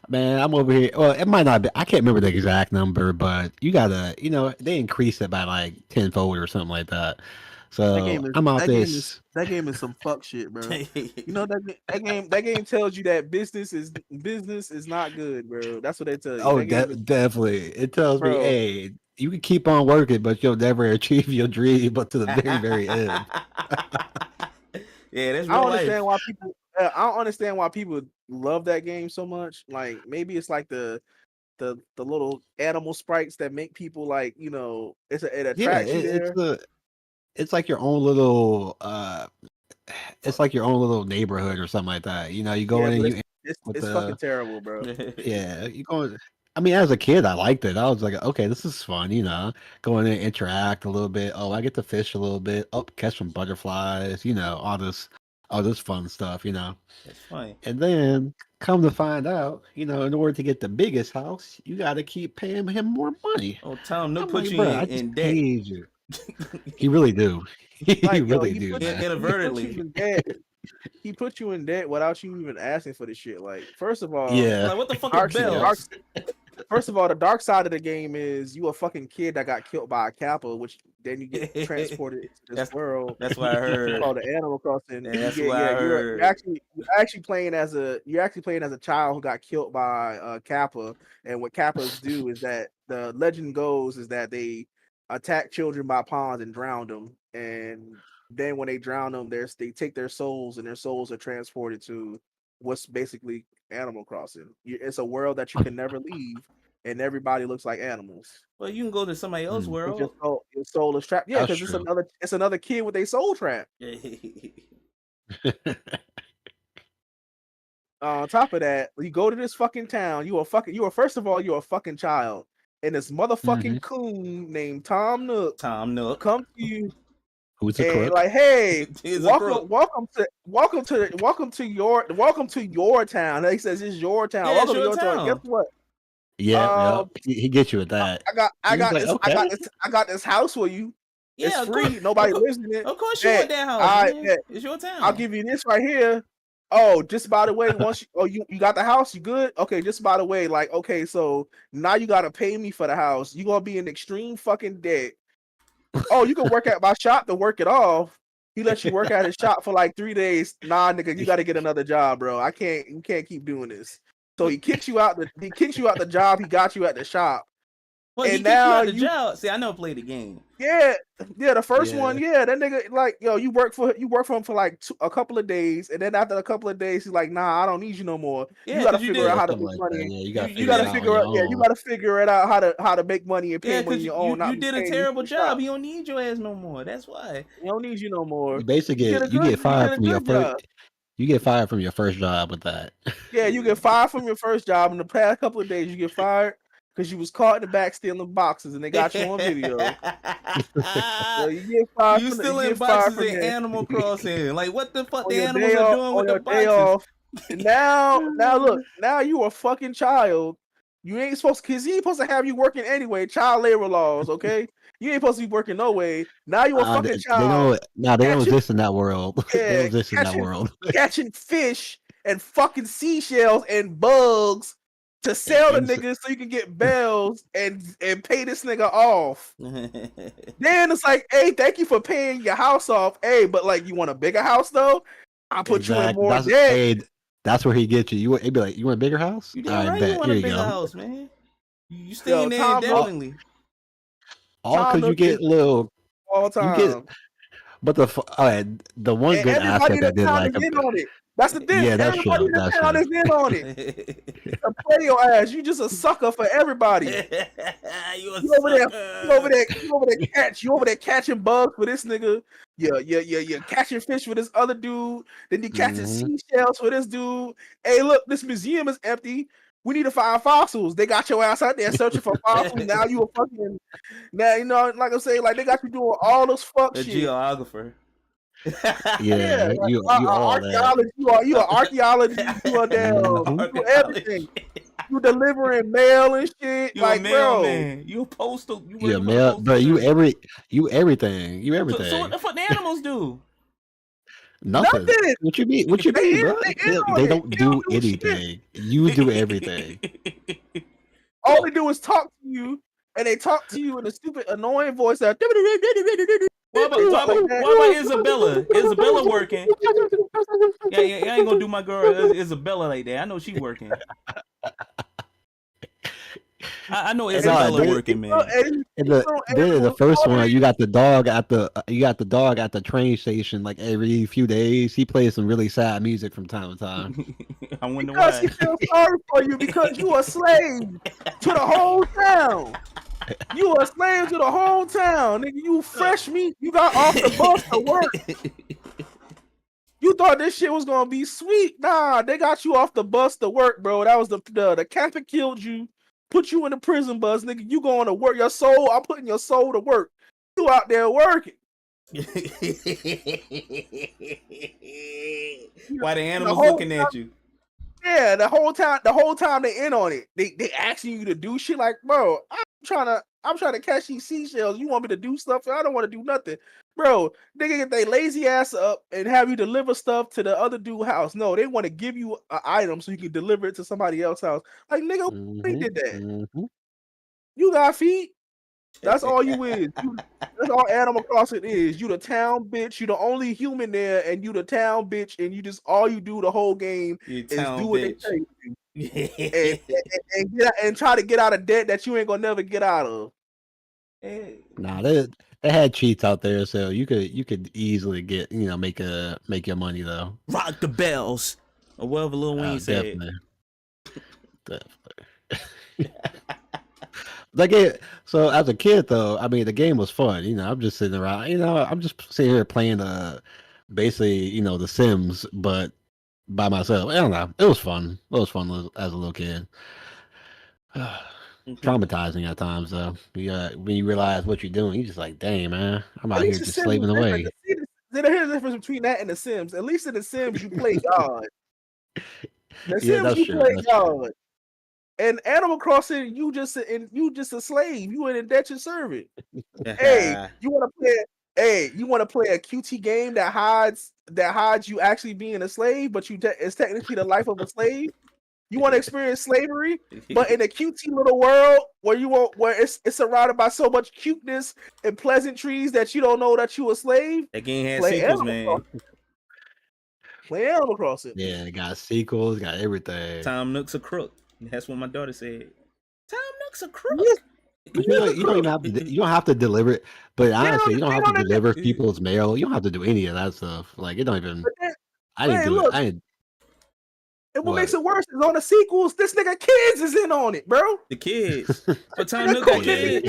Man, I'm over here. Well, it might not be. I can't remember the exact number, but you gotta, they increased it by like tenfold or something like that. So I'm out this. That game is some fuck shit, bro. You know that game tells you that business is not good, bro. That's what they tell you. Oh, definitely. It tells me, hey, you can keep on working, but you'll never achieve your dream, but to the very, very end. Yeah, that's real I don't understand why people. I don't understand why people love that game so much. Like maybe it's like the little animal sprites that make people like, you know, it attracts you there. It's like your own little it's like your own little neighborhood or something like that. You know, you go in and it's fucking terrible, bro. Yeah, you go. I mean, as a kid, I liked it. I was like, okay, this is fun, you know, go in and interact a little bit. Oh, I get to fish a little bit. Oh, catch some butterflies, you know, all this all this fun stuff, you know. That's funny. And then come to find out, you know, in order to get the biggest house, you got to keep paying him more money. Oh, Tom, no I'm put like, you bro, I just in debt. paid you. He really do. He Like, yo, really he do, put, man. he put Inadvertently. you in debt. He put you in debt without you even asking for the shit. Like, first of all, Yeah. Like, what the fuck dark, is bells? first of all, the dark side of the game is you a fucking kid that got killed by a kappa, which then you get transported into this That's world that's what I heard. called the Animal Crossing. Yeah, that's you what get, I you're heard. actually playing as a child who got killed by kappa, and what kappas do is that the legend goes is that they attack children by ponds and drown them, and then when they drown them, they take their souls, and their souls are transported to what's basically Animal Crossing. It's a world that you can never leave, and everybody looks like animals. Well, you can go to somebody else's Mm. But world. your soul is trapped. Yeah, That's because true. it's another kid with a soul trap. On top of that, you go to this fucking town. First of all, you're a fucking child, and this motherfucking coon named Tom Nook Tom Nook. come to you Who's a and crook? like, hey, He's a crook. welcome to your town. And he says it's your town. Yeah, Welcome it's to your your town. town. Guess what? Yeah. He gets you with that. I He was got like, this. okay. I got this house for you. Yeah, It's of free. course- Nobody of course- lives in it. Of course, you Hey, want that house, I man. bet. It's your town. I'll give you this right here. Oh, just by the way, you got the house, you good? Okay, just by the way, like, okay, so now you gotta pay me for the house. You gonna be in extreme fucking debt. Oh, you can work at my shop to work it off. He lets you work at his shop for like 3 days. Nah, nigga, you gotta get another job, bro. You can't keep doing this. So he kicks you out the job he got you at the shop. Well, he and kicked you now out the job. See, I never played the game. Yeah, the first Yeah. one, yeah, that nigga, like, yo, you work for him for like a couple of days, and then after a couple of days, he's like, nah, I don't need you no more. Yeah, you gotta 'cause you figure out did- how to Something make like money. that. Yeah, you you gotta gotta figure it out on your you own. gotta figure it out how to make money and pay Yeah, when because you own. you did a terrible job. He don't need your ass no more. That's why. He don't need you no more. You basically You did a you good- get fired you from did a your good first. job. You get fired from your first job with that. Yeah, you get fired from your first job. In the past couple of days, you get fired because you was caught in the back stealing boxes, and they got you on video. So you get fired. You from still you in get fired boxes from in that. Animal Crossing. Like, what the fuck On the your animals day are off- doing on with your the day boxes? off. And now you a fucking child. You ain't supposed, because he ain't supposed to have you working anyway. Child labor laws, okay? You ain't supposed to be working no way. Now you a fucking They child don't Catching- exist in that world. They Yeah, don't exist in that catching- world. catching fish and fucking seashells and bugs to sell the And- niggas so you can get bells and pay this nigga off. Then it's like, hey, thank you for paying your house off. Hey, but like, you want a bigger house though? I'll put you in Exactly. more That's, debt. hey, that's where he gets you. He'd be like, you want a bigger house? You did All right. bet. You want Here a you bigger go. house, man. You stay in there Tom Nook- indefinitely. All Tom because you Nook get is- little. all time. get- But the one And good everybody aspect in I the did town like. is in on it. That's the thing. Yeah, that's Everybody true. in the That's town true. is in on it. To play your ass. You just a sucker for everybody. You a You over there, sucker. you over there catching bugs for this nigga. You're catching fish for this other dude. Then you catching seashells for this dude. Hey, look, this museum is empty. We need to find fossils. They got your ass out there searching for fossils. Now you a fucking, now you know, like I'm saying, like they got you doing all this fuck A shit. geographer. Yeah, like, you all that. archaeology. You are archaeology. You are damn. You do everything. You delivering mail and shit. You like, a bro. mailman. You a postal. You Yeah, working for the man. postal But you service. everything. You everything. So what the fuck the animals do? Nothing. Nothing. What you mean? What you They mean, in- bro? they in on They it. don't They do don't do shit. anything. You do everything. All they do is talk to you, and they talk to you in a stupid, annoying voice. That What about Isabella? Isabella working. Yeah, I ain't gonna do my girl Isabella like that. I know she working. I know Isabella working, man. And then in the first one, you got the dog at the train station. Like every few days, he plays some really sad music from time to time. I wonder Because why. he feels sorry for you because you a slave to the whole town. You a slave to the whole town, nigga. You fresh meat. You got off the bus to work. You thought this shit was gonna be sweet. Nah, they got you off the bus to work, bro. That was the captain killed you, put you in the prison bus, nigga. You going to work. Your soul, I'm putting your soul to work. You out there working. Why the And animals looking at you? yeah, the whole time they in on it, they asking you to do shit like, bro, I'm trying to catch these seashells. You want me to do stuff? I don't want to do nothing, bro. They get their lazy ass up and have you deliver stuff to the other dude house. No, they want to give you an item so you can deliver it to somebody else's house. Like nigga, they did that. You got feet. That's all you is. That's all Animal Crossing is. You the town bitch. You the only human there, and you the town bitch, and you just all you do the whole game You is town do what they bitch. tell you to do, and try to get out of debt that you ain't gonna never get out of. Nah, they had cheats out there, so you could easily get make your money though. Rock the bells, or whatever Lil Wayne said. Definitely. Like so as a kid though, I mean the game was fun. I'm just sitting around. I'm just sitting here playing basically The Sims, but by myself. I don't know. It was fun. It was fun as a little kid. Traumatizing at times though. When you realize what you're doing, you're just like, dang man, I'm At out here least the just Sims was slaving away. different. Here's the difference between that and the Sims. At least in the Sims you play God. The Yeah, Sims that's you true. play That's God. true. And Animal Crossing, you just a slave. You an indentured servant. You want to play a QT game that hides you actually being a slave, but it's technically the life of a slave. You want to experience slavery, but in a cutesy little world where it's surrounded by so much cuteness and pleasantries that you don't know that you a slave. That game had Play sequels, Animal man. Crossing. Play Animal Crossing. Yeah, it got sequels, got everything. Tom Nook's a crook. That's what my daughter said. Tom Nook's a crook. Yes. You don't even have to. You don't have to deliver it. But honestly, you don't have to deliver people's mail. You don't have to do any of that stuff. Like it don't even. I didn't do it. I didn't. And what makes it worse is on the sequels, this nigga Kids is in on it, bro. The kids. So Tom Nook got kids.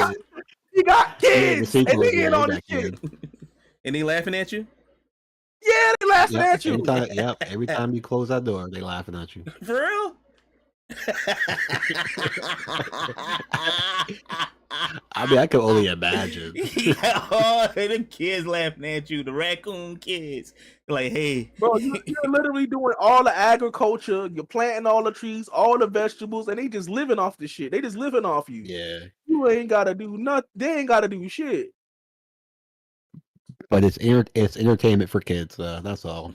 He got kids, and they in on this shit. And they laughing at you? Yeah, they laughing at you. Every time you close that door, they laughing at you. For real? I mean, I can only imagine. The kids laughing at you, the raccoon kids. Like, hey. Bro, you're literally doing all the agriculture, you're planting all the trees, all the vegetables, and they just living off the shit. They just living off you. Yeah. You ain't gotta do nothing. They ain't gotta do shit. But it's entertainment for kids, that's all.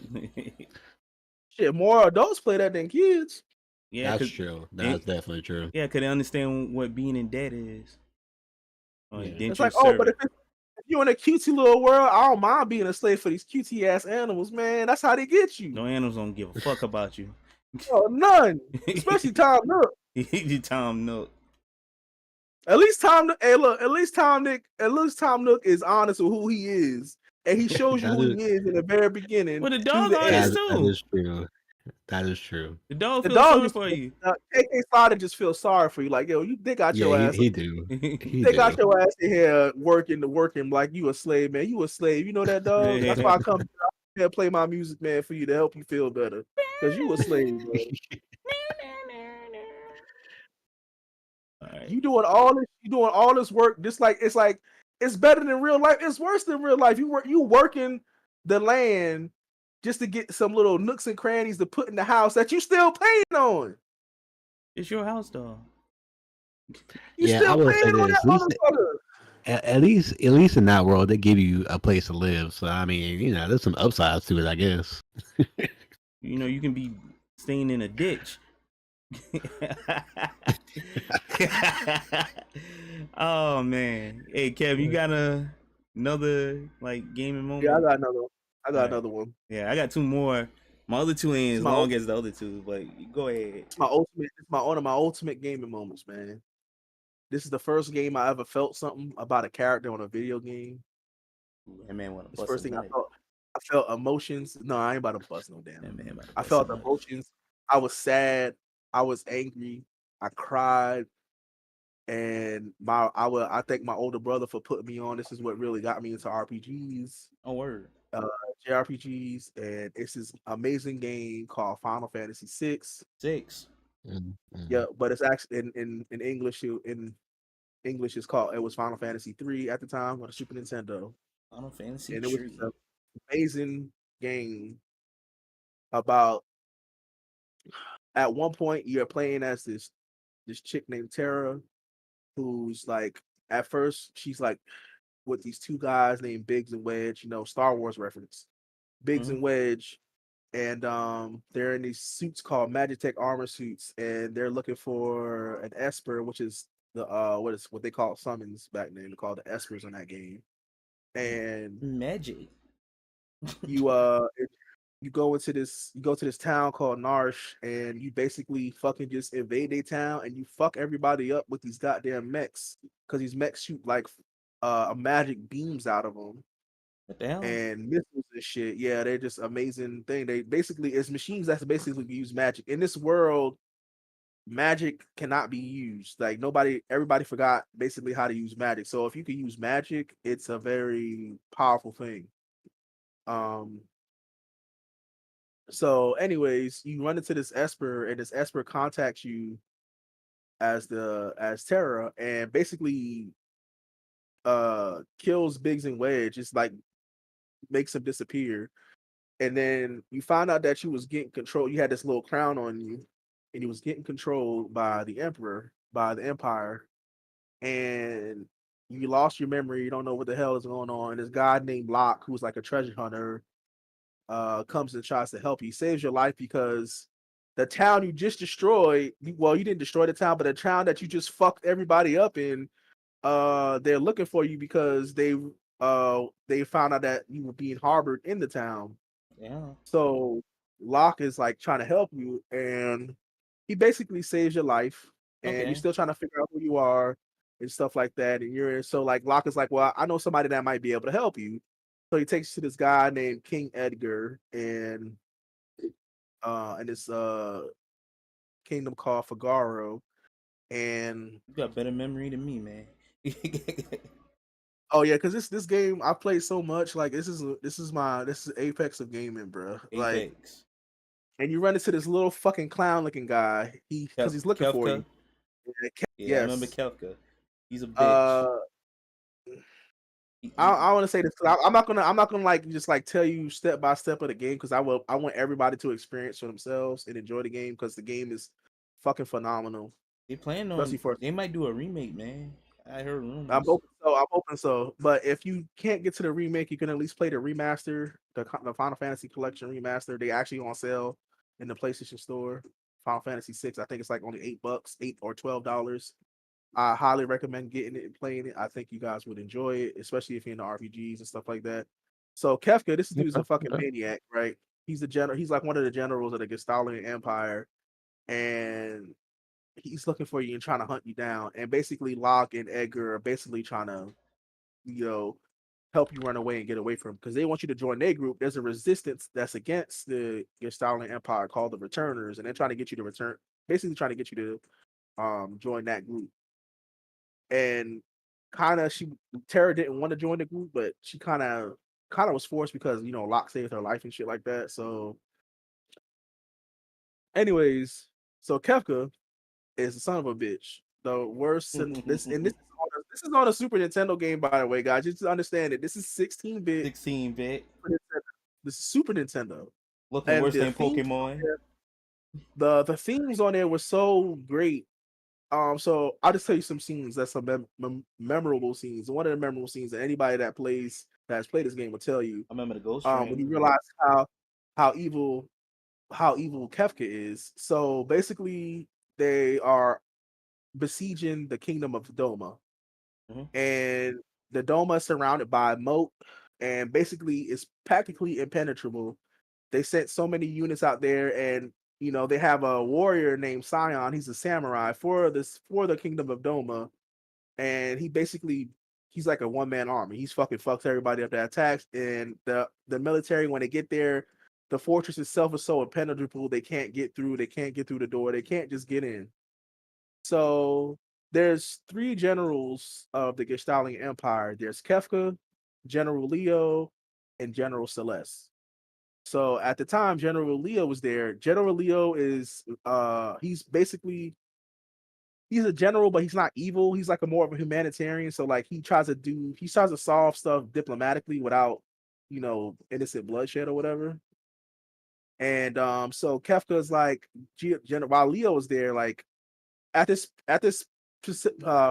Shit, more adults play that than kids. Yeah, that's true. That's definitely true. Yeah, because they understand what being in debt is. It's like, but if you're in a cutesy little world, I don't mind being a slave for these cutesy ass animals, man. That's how they get you. No animals don't give a fuck about you. Oh, none. Especially Tom Nook. Tom Nook. At least Tom Nook is honest with who he is. And he shows you who he is in the very beginning. Well, the dog honest too. That is true. That is true. The dog feels sorry for you. KK Slider just feels sorry for you. Like, yo, they got your ass. He do. They got your ass in here working like you a slave, man. You a slave. You know that, dog? That's why I come here and play my music, man, for you to help you feel better. Because you a slave, bro. Right. You doing all this work, just like it's better than real life. It's worse than real life. You working the land just to get some little nooks and crannies to put in the house that you still paying on. It's your house, dog. I will say this. At least in that world, they give you a place to live. So I mean, there's some upsides to it, I guess. You can be staying in a ditch. Oh man, hey Kevin, you got another like gaming moment? Yeah, I got another one. Yeah, I got two more. My other two ain't as long as the other two, but go ahead. It's one of my ultimate gaming moments, man. This is the first game I ever felt something about a character on a video game. That man want to bust. First thing I felt emotions. No, I ain't about to bust no damn. I felt emotions. I was sad. I was angry. I cried. And I thank my older brother for putting me on. This is what really got me into RPGs. Oh, word. JRPGs, and it's this amazing game called Final Fantasy VI. Yeah, but it's actually in English. In English, it was Final Fantasy 3 at the time on the Super Nintendo. Final Fantasy and it was tree. an amazing game about. At one point, you're playing as this chick named Tara, who's like at first she's like with these two guys named Biggs and Wedge, Star Wars reference. Biggs Mm-hmm. and Wedge, and they're in these suits called Magitech armor suits, and they're looking for an Esper, which is what they call summons back then. They called the Espers in that game. And Magic. you you go to this town called Narsh, and you basically fucking just invade a town and you fuck everybody up with these goddamn mechs, because these mechs shoot like magic beams out of them What the hell? and missiles and shit. Yeah, they're just amazing thing. They basically it's machines that's basically use magic. In this world, magic cannot be used. Like everybody forgot basically how to use magic. So if you can use magic, it's a very powerful thing. Um so anyways, you run into this Esper, and this Esper contacts you as Terra, and basically kills Biggs and Wedge. It's like makes them disappear. And then you found out that you was getting control. You had this little crown on you, and you was getting controlled by the Emperor, by the Empire, and you lost your memory. You don't know what the hell is going on. This guy named Locke, who's like a treasure hunter, comes and tries to help you. He saves your life because the town you just destroyed. Well, you didn't destroy the town, but the town that you just fucked everybody up in. They're looking for you because they found out that you were being harbored in the town. Yeah. So Locke is like trying to help you, and he basically saves your life, and you're Okay. still trying to figure out who you are and stuff like that. And so like Locke is like, well, I know somebody that might be able to help you. So he takes you to this guy named King Edgar and this kingdom called Figaro. And You got better memory than me, man. oh yeah, because this game I played so much. Like this is apex of gaming, bro. Like, Apex. and you run into this little fucking clown looking guy. Because he's looking for Kefka. you. Yeah, I remember Yes. Kefka. He's a bitch. Uh, He, I he, want to say this. 'Cause I'm not gonna like just like tell you step by step of the game, because I want everybody to experience for themselves and enjoy the game, because the game is fucking phenomenal, they plan especially on. for. They might do a remake, man. I heard I'm rumors. hoping so. I'm hoping so. But if you can't get to the remake, you can at least play the remaster, the Final Fantasy Collection remaster. They actually on sale in the PlayStation Store. Final Fantasy 6, I think it's like only $8, $8 or $12. I highly recommend getting it and playing it. I think you guys would enjoy it, especially if you're into RPGs and stuff like that. So Kefka, this dude's Okay, a fucking okay. maniac, right? He's the general. He's like one of the generals of the Gestalian Empire, and he's looking for you and trying to hunt you down. And basically, Locke and Edgar are basically trying to, you know, help you run away and get away from him, because they want you to join their group. There's a resistance that's against the Gestalian Empire called the Returners, and they're trying to get you to return. Basically, trying to get you to join that group. And kind of she Tara didn't want to join the group, but she kind of was forced because Locke saved her life and shit like that. So, anyways, so Kefka is the son of a bitch. The worst in this, and this is on a Super Nintendo game, by the way, guys. Just to understand it. This is 16-bit 16-bit. Super Nintendo. This is Super Nintendo, Looking and worse the than themes Pokemon. the themes on there were so great. So I'll just tell you some scenes that's some memorable scenes. One of the memorable scenes that anybody that has played this game will tell you. I remember the Ghost When you Train. realize how evil Kefka is. So basically, they are besieging the kingdom of Doma, Hmm. and the Doma is surrounded by a moat, and basically it's practically impenetrable. They sent so many units out there, and they have a warrior named Sion. He's a samurai for the kingdom of Doma, and he's like a one-man army. He's fucking fucks everybody up that attacks, and the military, when they get there, the fortress itself is so impenetrable they can't get through. They can't get through the door. They can't just get in. So there's three generals of the Gestalian Empire. There's Kefka, General Leo, and General Celeste. So at the time, General Leo was there. General Leo is he's basically he's a general, but he's not evil. He's like a more of a humanitarian. So like he tries to solve stuff diplomatically without, innocent bloodshed or whatever. And so Kefka's like, while Leo is there, like at this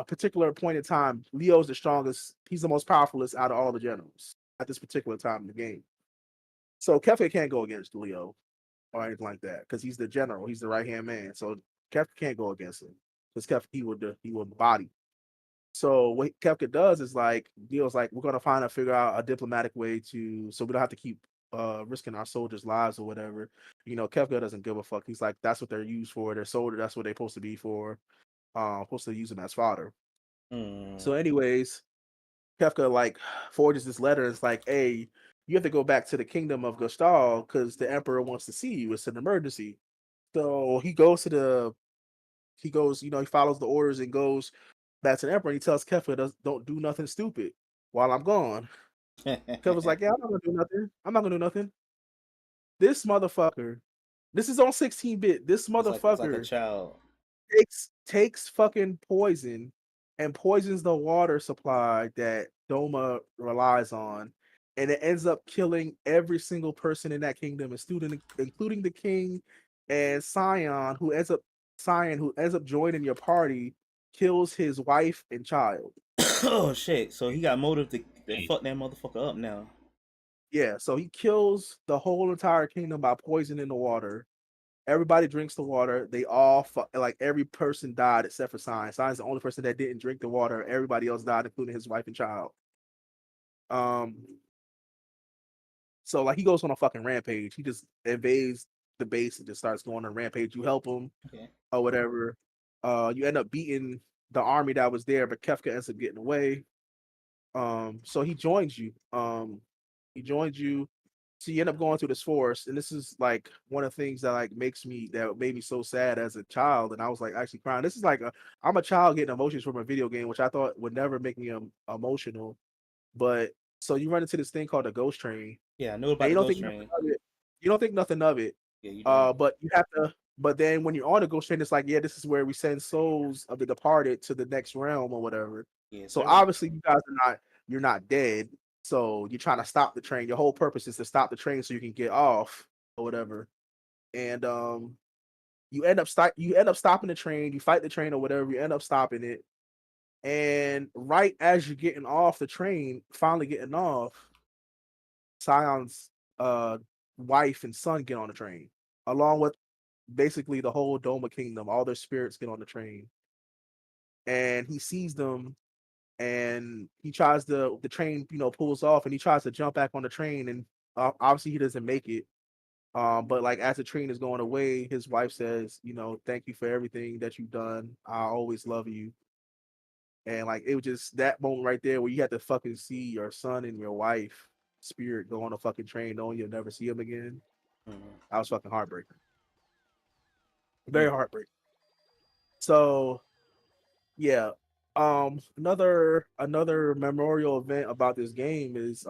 particular point in time, Leo's the strongest. He's the most powerfulest out of all the generals at this particular time in the game. So Kefka can't go against Leo or anything like that because he's the general. He's the right hand man. So Kefka can't go against him because Kefka he would body. So what Kefka does is like Leo's like, we're gonna figure out a diplomatic way so we don't have to keep risking our soldiers' lives or whatever. Kefka doesn't give a fuck. He's like, that's what they're used for. They're soldiers. That's what they're supposed to be for. Supposed to use them as fodder. So, anyways, Kefka like forges this letter. It's like, hey, you have to go back to the kingdom of Gustal because the emperor wants to see you. It's an emergency. So he goes, he follows the orders and goes back to the emperor. And he tells Kefka, don't do nothing stupid while I'm gone. Kefka's like, yeah, I'm not gonna do nothing. I'm not gonna do nothing. This motherfucker, this is on 16-bit. This It's like a motherfucker child. takes fucking poison and poisons the water supply that Doma relies on, and it ends up killing every single person in that kingdom, including the king and Sion, who ends up joining your party, kills his wife and child. Oh shit! So he got motive to fuck that motherfucker up now. Yeah, so he kills the whole entire kingdom by poisoning the water. Everybody drinks the water. They all like every person died except for Sign. Sign's the only person that didn't drink the water. Everybody else died, including his wife and child. So like he goes on a fucking rampage. He just invades the base and just starts going on a rampage. You help him or whatever. You end up beating the army that was there, but Kefka ends up getting away. So he joins you. So you end up going through this forest, and this is like one of the things that made me so sad as a child, and I was like actually crying. This is like I'm a child getting emotions from a video game, which I thought would never make me emotional. But so you run into this thing called a ghost train. Yeah, I know about And the you don't ghost think nothing train. of it. You don't think nothing of it. Yeah, you do. But you have to. But then when you're on the ghost train, it's like, yeah, this is where we send souls of the departed to the next realm or whatever. Yeah, So obviously you guys you're not dead. So you're trying to stop the train. Your whole purpose is to stop the train so you can get off or whatever. And you end up stopping the train. You fight the train or whatever. You end up stopping it. And right as you're getting off the train, finally getting off, Sion's wife and son get on the train, along with basically the whole Doma kingdom. All their spirits get on the train, and he sees them, and he tries the train, pulls off, and he tries to jump back on the train, and obviously he doesn't make it. But like as the train is going away, his wife says, thank you for everything that you've done. I always love you. And like it was just that moment right there where you had to fucking see your son and your wife spirit go on a fucking train, knowing you'll never see him again. That was fucking heartbreaking. Very heartbreaking. So yeah. Another memorial event about this game is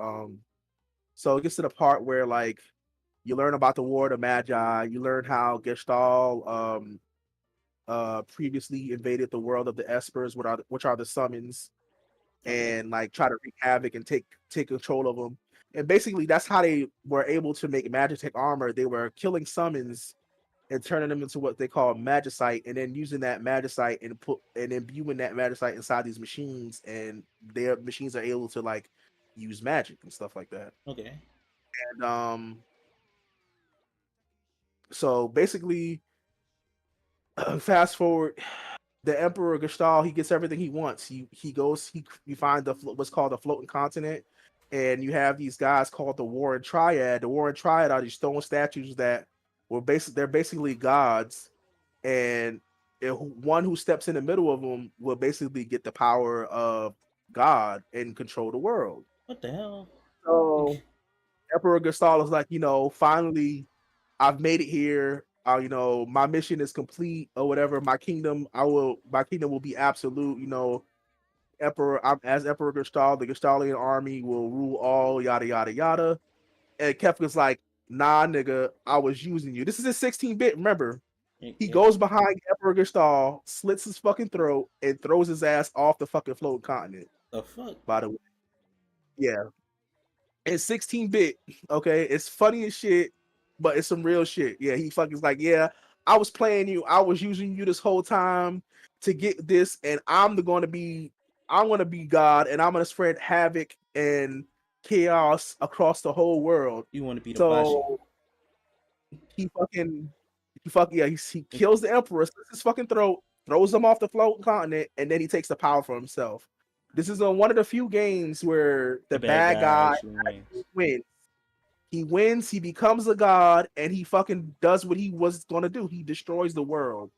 so it gets to the part where like you learn about the War of the Magi, you learn how Gestalt previously invaded the world of the Espers, which are the summons, and like try to wreak havoc and take control of them. And basically that's how they were able to make Magitech armor. They were killing summons and turning them into what they call magicite, and then using that magicite and imbuing that magicite inside these machines, and their machines are able to like use magic and stuff like that. Okay. And so basically, fast forward, the Emperor Gestalt, he gets everything he wants. You find what's called the floating continent, and you have these guys called the Warren Triad. The Warren Triad are these stone statues that they're basically gods, and one who steps in the middle of them will basically get the power of God and control the world. What the hell? So Emperor Gestalt is like, finally, I've made it here. My mission is complete or whatever. My kingdom will be absolute. As Emperor Gestalt, the Gestalian army will rule all, yada yada yada. And Kefka's like, nah, nigga, I was using you. This is a 16-bit, remember. He goes behind Emperor Gestahl, slits his fucking throat, and throws his ass off the fucking floating continent. The fuck? By the way, yeah, it's 16-bit. Okay, it's funny as shit, but it's some real shit. Yeah, he fucking like, yeah, I was playing you, I was using you this whole time to get this, and I'm gonna be God, and I'm gonna spread havoc and chaos across the whole world. You want to be the Bashi? So he kills the emperor, slits his fucking throat, throws him off the floating continent, and then he takes the power for himself. This is one of the few games where the bad guy actually wins. He wins, he becomes a god, and he fucking does what he was gonna do. He destroys the world.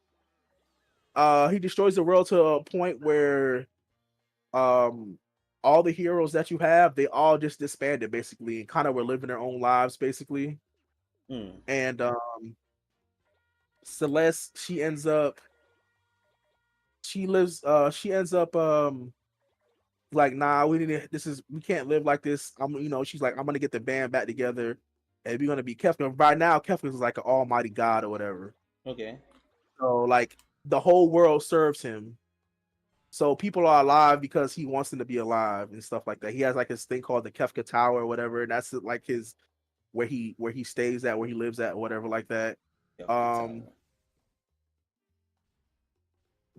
He destroys the world to a point where all the heroes that you have, they all just disbanded basically, and kind of were living their own lives basically. And Celeste, she ends up like, nah, we can't live like this. She's like, I'm gonna get the band back together and we're gonna be Kefka. Right now, Kefka is like an almighty god or whatever. Okay. So like the whole world serves him. So people are alive because he wants them to be alive and stuff like that. He has like this thing called the Kefka Tower or whatever, and that's like his where he stays at, where he lives at, or whatever like that.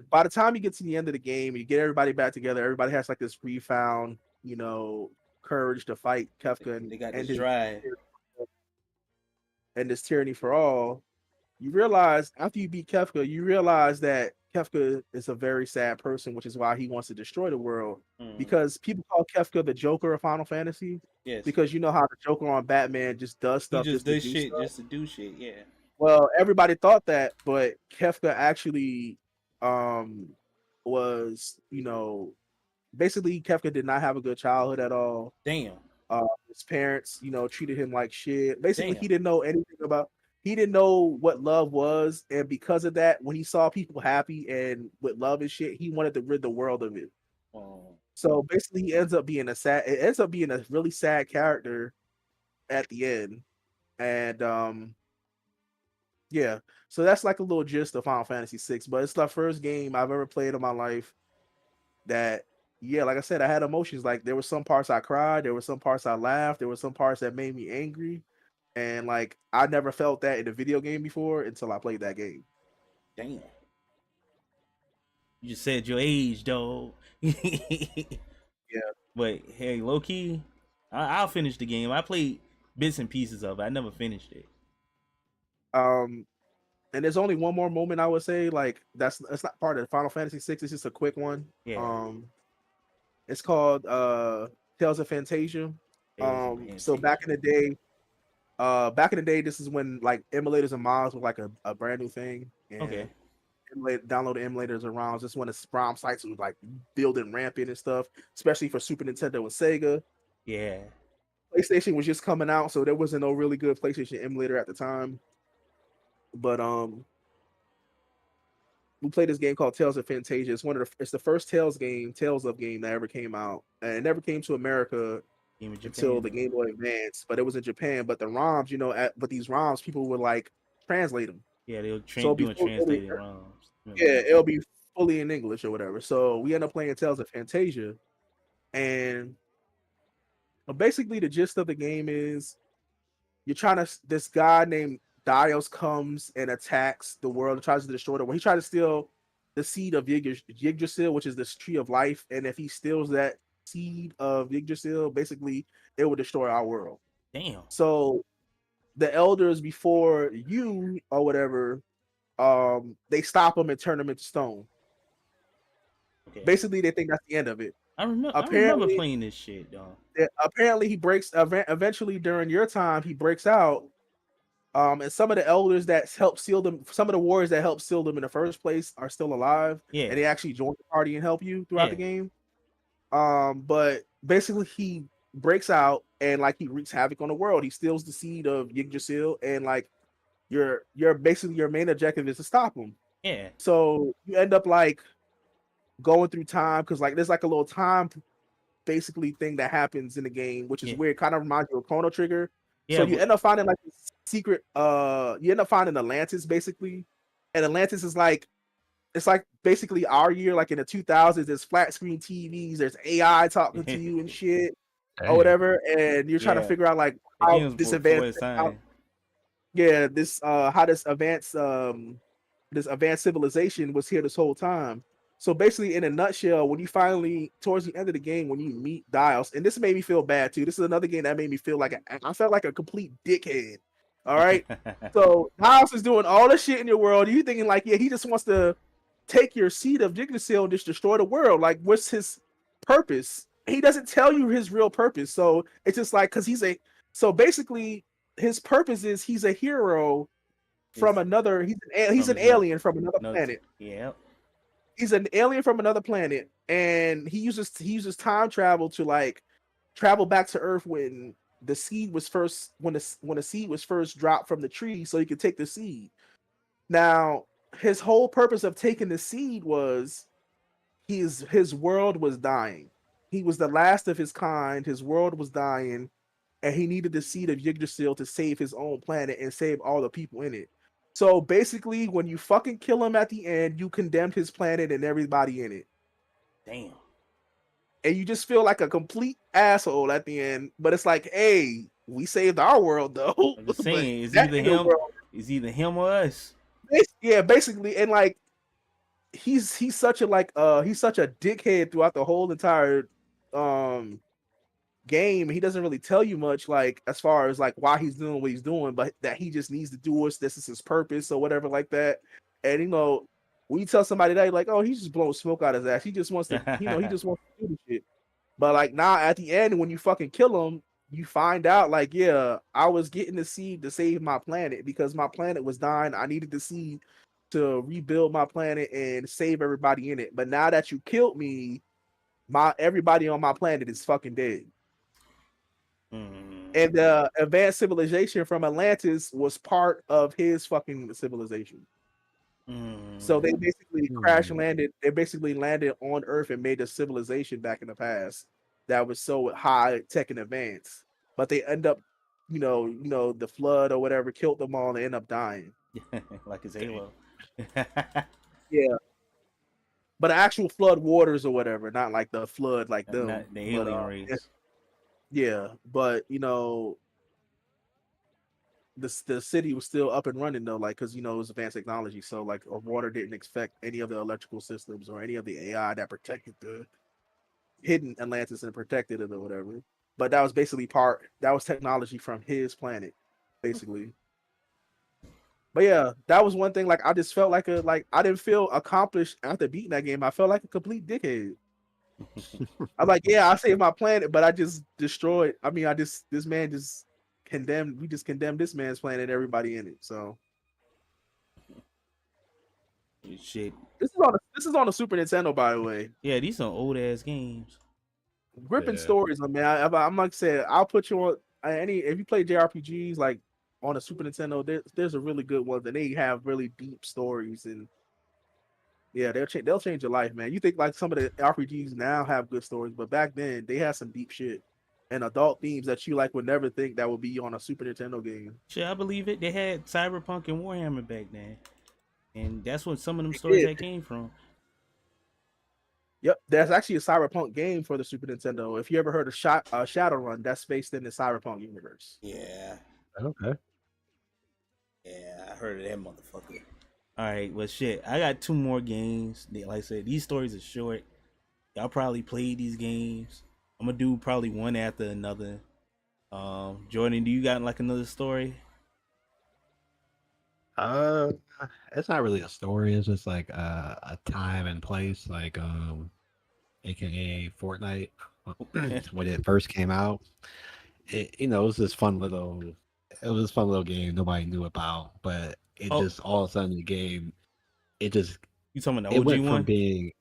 By the time you get to the end of the game, you get everybody back together. Everybody has like this refound, courage to fight Kefka and they got this drive and this tyranny for all. You realize after you beat Kefka, you realize that Kefka is a very sad person, which is why he wants to destroy the world. Because people call Kefka the Joker of Final Fantasy. Yes. Because you know how the Joker on Batman just does stuff. He just does shit just to do shit. Yeah. Well, everybody thought that, but Kefka actually was, basically Kefka did not have a good childhood at all. Damn. His parents, treated him like shit. Basically, he didn't know anything he didn't know what love was, and because of that, when he saw people happy and with love and shit, he wanted to rid the world of it. So basically, it ends up being a really sad character at the end. And yeah, so that's like a little gist of Final Fantasy VI, but it's the first game I've ever played in my life that, yeah, like I said, I had emotions. Like there were some parts I cried, there were some parts I laughed, there were some parts that made me angry, and like I never felt that in a video game before until I played that game. Damn. You just said your age, dog. Yeah. But hey, low key, I'll finish the game. I played bits and pieces of it. I never finished it. And there's only one more moment I would say, like that's not part of Final Fantasy VI. It's just a quick one. Yeah. It's called Tales of Fantasia. So back in the day, this is when like emulators and mods were like a brand new thing. And okay. Download emulators and ROMs. This is when the ROM sites was like building rampant and stuff, especially for Super Nintendo and Sega. Yeah. PlayStation was just coming out, so there wasn't no really good PlayStation emulator at the time. But we played this game called Tales of Fantasia. It's the first Tales of game that ever came out, and it never came to America until the Game Boy Advance. But it was in Japan. But the ROMs, with these ROMs, people would like translate them. Yeah, they'll doing translated ROMs. Yeah, it'll be fully in English or whatever. So we end up playing Tales of Fantasia, and basically the gist of the game is this guy named Dios comes and attacks the world and tries to destroy the world. He tried to steal the seed of Yggdrasil, which is this tree of life. And if he steals that seed of Yggdrasil, basically it will destroy our world. Damn. So the elders before you or whatever, they stop him and turn him into stone. Okay. Basically, they think that's the end of it. I remember playing this shit, though. Apparently, he breaks. Eventually, during your time, he breaks out. And some of the elders that helped seal them, some of the warriors that helped seal them in the first place are still alive. Yeah. And they actually join the party and help you throughout the game. But basically he breaks out and like he wreaks havoc on the world. He steals the seed of Yggdrasil, and like your main objective is to stop him. Yeah. So you end up like going through time, because like there's like a little time basically thing that happens in the game, which is weird. Kind of reminds you of Chrono Trigger. Yeah, so you end up finding like this secret, you end up finding Atlantis basically, and Atlantis is like it's like basically our year, like in the 2000s. There's flat screen TVs, there's AI talking to you and shit or Dang. whatever, and you're trying to Yeah, figure out like the how game was this before advanced its time. this how this advanced civilization was here this whole time. So basically, in a nutshell, when you finally towards the end of the game, when you meet Dios, and this made me feel bad too. This is another game that made me feel like I felt like a complete dickhead. All right, so Dios is doing all the shit in your world. You thinking like, yeah, he just wants to take your seed of Yggdrasil and just destroy the world. Like, what's his purpose? He doesn't tell you his real purpose. So it's just like because so basically his purpose is he's a hero from It's another. He's from an his no, alien from another no, planet. yeah. He's an alien from another planet, and he uses time travel to like travel back to Earth when the seed was first when the seed was first dropped from the tree, so he could take the seed. Now, his whole purpose of taking the seed was his world was dying. He was the last of his kind. His world was dying, and he needed the seed of Yggdrasil to save his own planet and save all the people in it. So basically, when you fucking kill him at the end, you condemned his planet and everybody in it. Damn. And you just feel like a complete asshole at the end. But it's like, hey, we saved our world though. I'm just But saying, that nigga world, it's either him or us. yeah, basically, and like he's such a he's such a dickhead throughout the whole entire um game. He doesn't really tell you much, like as far as like why he's doing what he's doing, but that he just needs to do it. This is his purpose or whatever, like that. And when you tell somebody that, you're like, oh, he's just blowing smoke out his ass. He just wants to, he just wants to do the shit. But like now, at the end, when you fucking kill him, you find out like, yeah, I was getting the seed to save my planet because my planet was dying. I needed the seed to rebuild my planet and save everybody in it. But now that you killed me, everybody on my planet is fucking dead. And the advanced civilization from Atlantis was part of his fucking civilization. So they basically crash landed. They basically landed on Earth and made a civilization back in the past that was so high tech and advanced. But they end up, the flood or whatever killed them all and end up dying. Like his Halo. Yeah. But actual flood waters or whatever, not like the flood like them. Not the alien race. Yeah, but the city was still up and running though, like because it was advanced technology, so like water didn't affect any of the electrical systems or any of the AI that protected the hidden Atlantis and protected it or whatever. But that was basically that was technology from his planet, basically. But yeah, that was one thing. Like I just felt like I didn't feel accomplished after beating that game. I felt like a complete dickhead. I'm like, yeah, I saved my planet, but I just destroyed. I mean, this man just condemned. We just condemned this man's planet, and everybody in it. So Shit. this is on the Super Nintendo, by the way. Yeah, these are old ass games. Gripping stories, man. I'm like I said, I'll put you on if you play JRPGs like on a Super Nintendo. There's a really good one, and they have really deep stories, and yeah, they'll change your life, man. You think like some of the RPGs now have good stories, but back then they had some deep shit and adult themes that you like would never think that would be on a Super Nintendo game. Shit, I believe it. They had Cyberpunk and Warhammer back then, and that's what some of them stories that came from. Yep, there's actually a Cyberpunk game for the Super Nintendo. If you ever heard of Shadowrun, that's based in the Cyberpunk universe. Yeah. Okay. Yeah, I heard of that motherfucker. All right, well, shit. I got 2 more games. Like I said, these stories are short. Y'all probably played these games. I'm gonna do probably one after another. Jordan, do you got like another story? It's not really a story. It's just like a time and place, like AKA Fortnite when it first came out. It was this fun little, game nobody knew about, but it just all of a sudden the game, it just You talking about the it OG went one? from being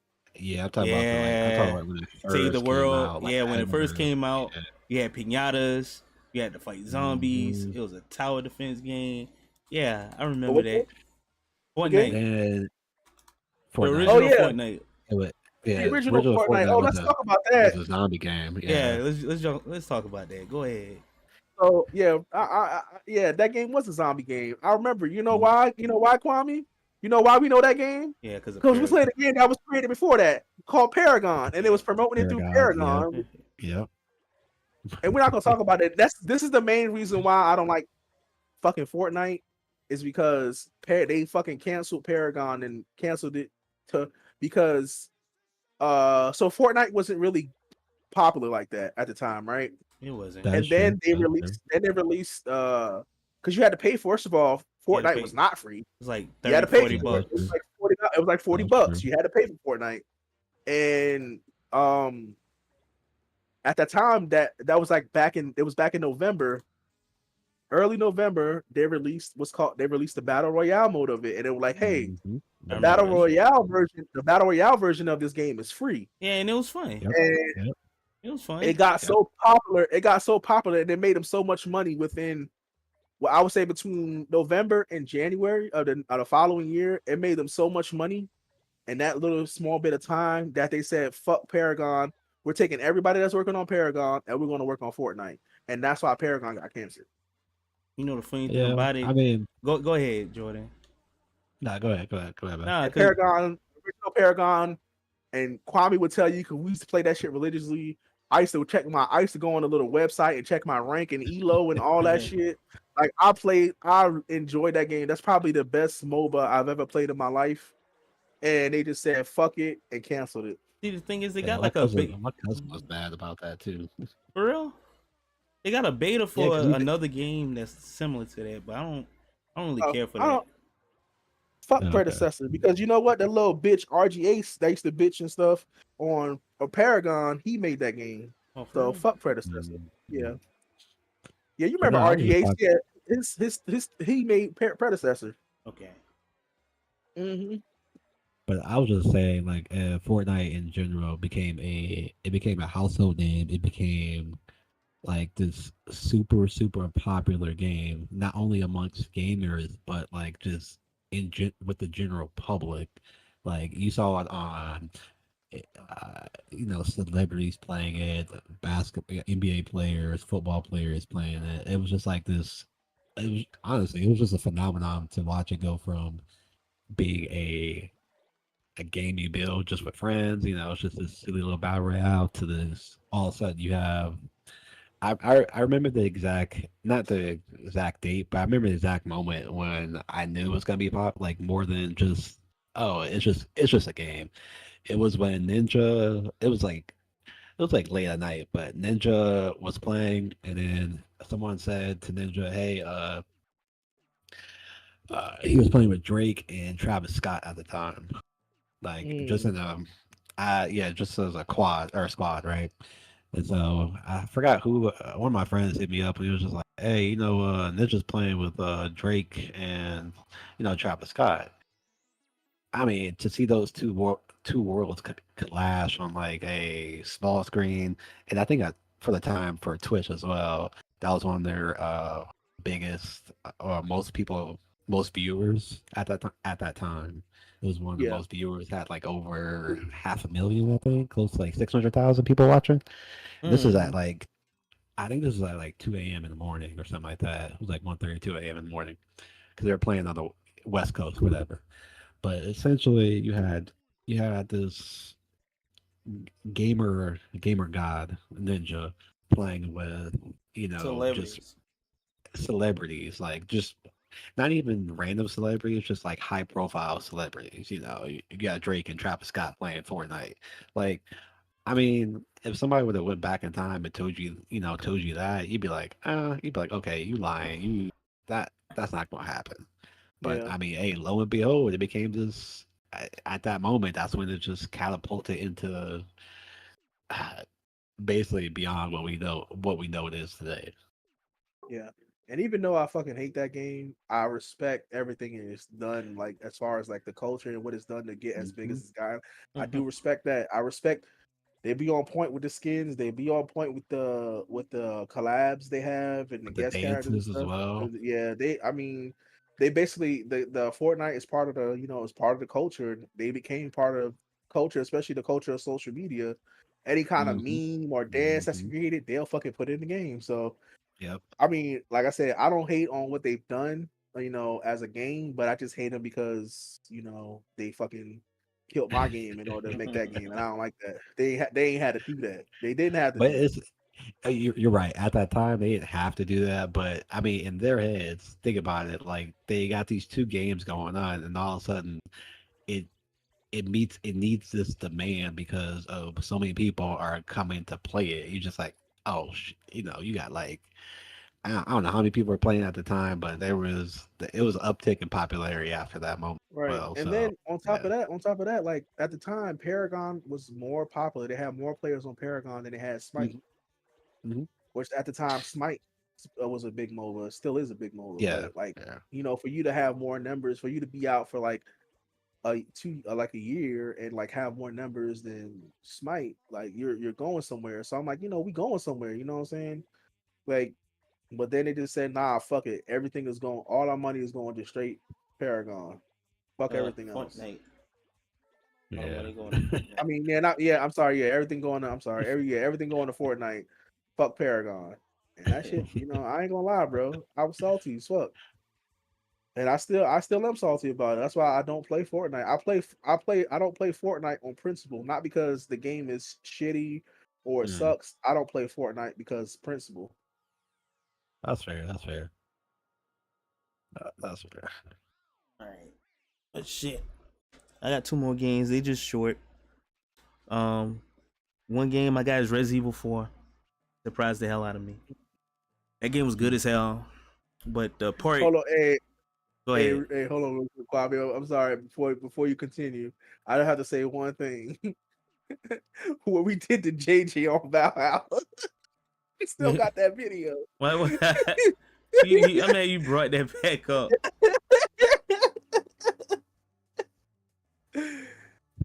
I'm talking about when it Save the first world. came out. Like, Yeah, when it first came out, yeah. you had pinatas. You had to fight zombies. Mhm. It was a tower defense game. Yeah, I remember that. Fortnite. And The Fortnite. original Oh, yeah. Fortnite. The original Fortnite. Oh, let's talk about was that. a zombie game. Yeah, let's talk about that. Go ahead. So yeah, yeah, that game was a zombie game. I remember. You know why? You know why, Kwame? You know why we know that game? Yeah, because of Because we played Paragon. a game that was created before that called Paragon, and it was promoting it through Paragon, Paragon. yep. And we're not gonna talk about it. This is the main reason why I don't like fucking Fortnite, is because they fucking canceled Paragon and canceled it to because so Fortnite wasn't really popular like that at the time, right? It wasn't. That is And true. then they released because you had to pay. First of all, You had to Fortnite pay. was not free. It's like You had 30, to pay 40 for it. That's It was bucks. true. like 40. It was like 40 That's bucks. true. You had to pay for Fortnite. And at that time, that was like back in November, early November. They released the battle royale mode of it, and they were like, hey, Mhm. I remember that shit. the battle royale version of this game is free. Yeah, and it was funny. Yep. And Yep. It was fun. it got Yep. so popular. It got so popular, and they made them so much money within, well, I would say between November and January of the following year. It made them so much money in that little small bit of time that they said, "Fuck Paragon. We're taking everybody that's working on Paragon, and we're going to work on Fortnite." And that's why Paragon got canceled. You know the funny thing Yeah. about it. I mean, Go ahead, Jordan. nah. Go ahead. Man. Nah, And cause Original Paragon, and Kwame would tell you because we used to play that shit religiously. I used to go on a little website and check my rank and elo and all that shit. Like I enjoyed that game. That's probably the best MOBA I've ever played in my life. And they just said fuck it and canceled it. see the thing is they Yeah, got like a big my cousin was mad about that too. for real. They got a beta Yeah, for 'cause he, another game that's similar to that, but I don't really care for I that. don't fuck okay. predecessor, because you know what, that little bitch RGA that used to bitch and stuff on a Paragon, he made that game. Oh, for So real? fuck predecessor. Mhm. Yeah, yeah, you But remember no, I was just RGA? talking. Yeah, his he made predecessor. Okay. Hmm. But I was just saying, like, Fortnite in general became a household name. It became like this super popular game, not only amongst gamers, but like just with the general public. Like you saw it on, celebrities playing it, basketball, NBA players, football players playing it. It was just like this. It was honestly, it was just a phenomenon to watch it go from being a game you build just with friends. It's just this silly little battle royale to this. All of a sudden, you have. I remember the exact, not the exact date, but I remember the exact moment when I knew it was gonna be pop. Like more than just, oh, it's just a game. It was when Ninja. It was like late at night, but Ninja was playing, and then someone said to Ninja, "Hey, he was playing with Drake and Travis Scott at the time." Like just Mm. in yeah, just as a quad or a squad, right? And so I forgot who one of my friends hit me up and he was just like, "Hey, Ninja's playing with Drake and Travis Scott." I mean, to see those two worlds clash on like a small screen, and I think that for the time for Twitch as well, that was one of their biggest or most viewers at that time. It was one of the Yeah, most viewers, had like over 500,000, I think, close to like 600,000 people watching. And this is at mm. like, I think this is at like 2 a.m. in the morning or something like that. It was like 1:30, 2 a.m. in the morning because they were playing on the West Coast, whatever. But essentially, you had this gamer god Ninja playing with just Celebrities. celebrities, like just not even random celebrities, just like high profile celebrities. You got Drake and Travis Scott playing Fortnite. Like, I mean, if somebody would have went back in time and told you that, you'd be like, okay, you lying, that's not gonna happen. But Yeah, I mean, hey, lo and behold, it became this. At that moment, that's when it just catapulted into uh, basically beyond what we know it is today. yeah. And even though I fucking hate that game, I respect everything it's done. Like as far as like the culture and what it's done to get as big Hmm. as it's gotten, I Hmm. do respect that. I respect they be on point with the skins. They be on point with the collabs they have and the With the guest characters and dances as stuff. well. Yeah, I mean, they basically the Fortnite is part of is part of the culture. They became part of culture, especially the culture of social media. Any kind of Hmm. meme or dance that's Hmm. created, they'll fucking put it in the game. So Yep. I mean, like I said, I don't hate on what they've done. as a game, but I just hate them because they fucking killed my game in order to make that game, and I don't like that. They ain't had to do that. They didn't have to But do that. it's you're right. At that time, they didn't have to do that. But I mean, in their heads, think about it. Like they got these two games going on, and all of a sudden, it it needs this demand because of so many people are coming to play it. You're just like, oh, you got like I don't know how many people were playing at the time, but it was an uptick in popularity after that moment. Right. Well, And so then on yeah. top of that, like at the time, Paragon was more popular. They had more players on Paragon than they had Smite, Mhm, mhm. which at the time Smite was a big MOBA, still is a big MOBA. Yeah, But like, yeah. for you to have more numbers, for you to be out for like like a year and like have more numbers than Smite, like you're going somewhere. So I'm like, we going somewhere. You know what I'm saying? Like, but then they just said, nah, fuck it. Everything is going. All our money is going to straight Paragon. Fuck everything else. Fortnite. Oh, Yeah. money going to I Fortnite. mean, yeah, not yeah. I'm sorry. Yeah, everything going. I'm sorry. Everything going to Fortnite. Fuck Paragon. And that shit. I ain't gonna lie, bro. I was salty as fuck, and I still am salty about it. That's why I don't play Fortnite. I don't play Fortnite on principle, not because the game is shitty or it Mm, sucks. I don't play Fortnite because principle. that's fair. That's fair. That's fair. All right. But shit, I got two more games. They just short. Um, One game I got is Resident Evil 4. Surprised the hell out of me. That game was good as hell, but the part. Hold on, hey, Go hey, ahead. hey, hold on, real quick, Bobby. I'm sorry. Before you continue, I have to say one thing. What we did to JJ on Valhalla, we still got that video. What? I'm mad you brought that back up.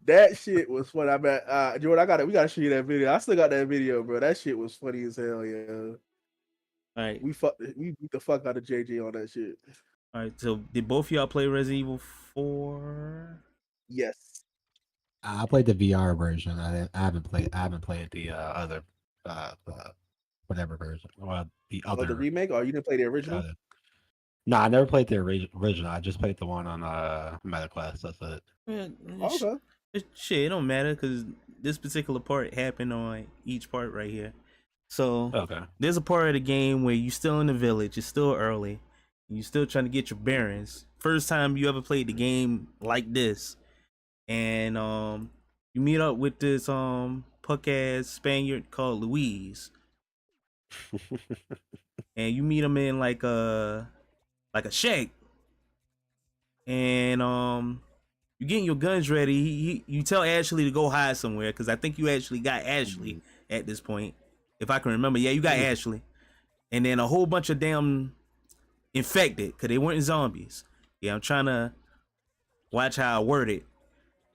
That shit was funny. I bet Jordan, we gotta show you that video. I still got that video, bro. That shit was funny as hell, yeah. All right. We beat the fuck out of JJ on that shit. All right. So did both of y'all play Resident Evil 4? Yes. I played the VR version. I haven't played the other whatever version. Well, the Oh, the other. remake? Or you didn't play the original? No, I never played the original. I just played the one on MetaQuest. That's it. Yeah, Okay. shit, it don't matter because this particular part happened on each part right here. So Okay. there's a part of the game where you still in the village. It's still early. You still trying to get your bearings. First time you ever played the game like this, and you meet up with this punk ass Spaniard called Louise, and you meet him in like a shack, and you getting your guns ready. You tell Ashley to go hide somewhere because I think you actually got Ashley at this point, if I can remember. Yeah, you got Ashley, and then a whole bunch of damn infected because they weren't zombies. Yeah, I'm trying to watch how I word it.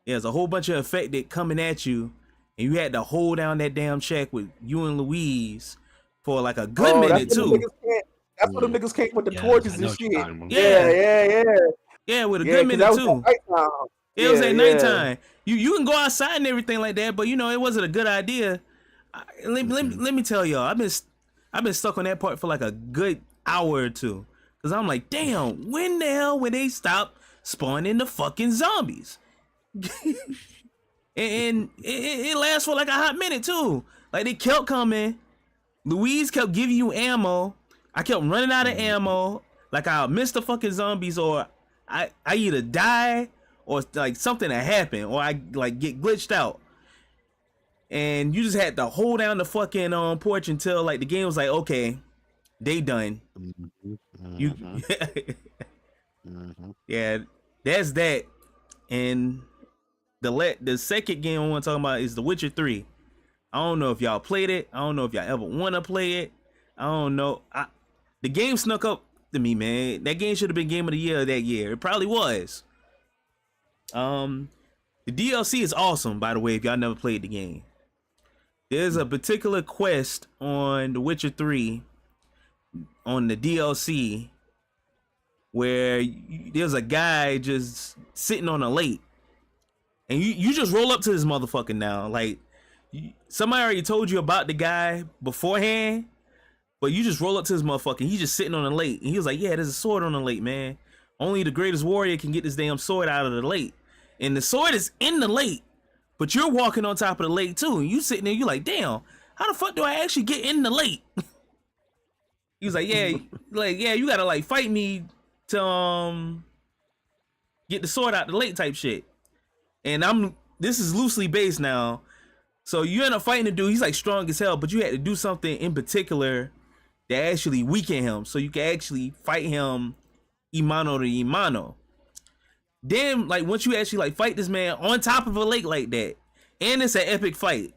There's a whole bunch of infected coming at you, and you had to hold down that damn shack with you and Louise for like a good Oh, minute too. That's when the niggas came with the Yes, torches I and know what you're shit. talking about. Yeah, with a Yeah, good because minute that was too. at nighttime. It was at Yeah. nighttime. You can go outside and everything like that, but it wasn't a good idea. Let me tell y'all, I've been stuck on that part for like a good hour or two, cause I'm like, damn, when the hell will they stop spawning the fucking zombies? and it lasts for like a hot minute too. Like they kept coming. Louise kept giving you ammo. I kept running out of ammo. Like I missed the fucking zombies, or I either die or like something that happened, or I like get glitched out. And you just had to hold down the fucking porch until like the game was like, okay, they done. You yeah, that's that. And the second game I want to talk about is The Witcher 3. I don't know if y'all played it. I don't know if y'all ever want to play it. I don't know. The game snuck up to me, man. That game should have been Game of the Year that year. It probably was. The DLC is awesome, by the way, if y'all never played the game. There's a particular quest on The Witcher 3 on the DLC where there's a guy just sitting on a lake. And you just roll up to this motherfucker now. Like, somebody already told you about the guy beforehand, but you just roll up to this motherfucker. He's just sitting on the lake. And he was like, yeah, there's a sword on the lake, man. Only the greatest warrior can get this damn sword out of the lake. And the sword is in the lake, but you're walking on top of the lake too. And you sitting there, you like, damn, how the fuck do I actually get in the lake? He was like, yeah, you gotta like fight me to get the sword out the lake type shit. And this is loosely based now. So you end up fighting the dude, he's like strong as hell, but you had to do something in particular that actually weaken him. So you can actually fight him Imano to Imano. Then, like, once you actually like fight this man on top of a lake like that, and it's an epic fight,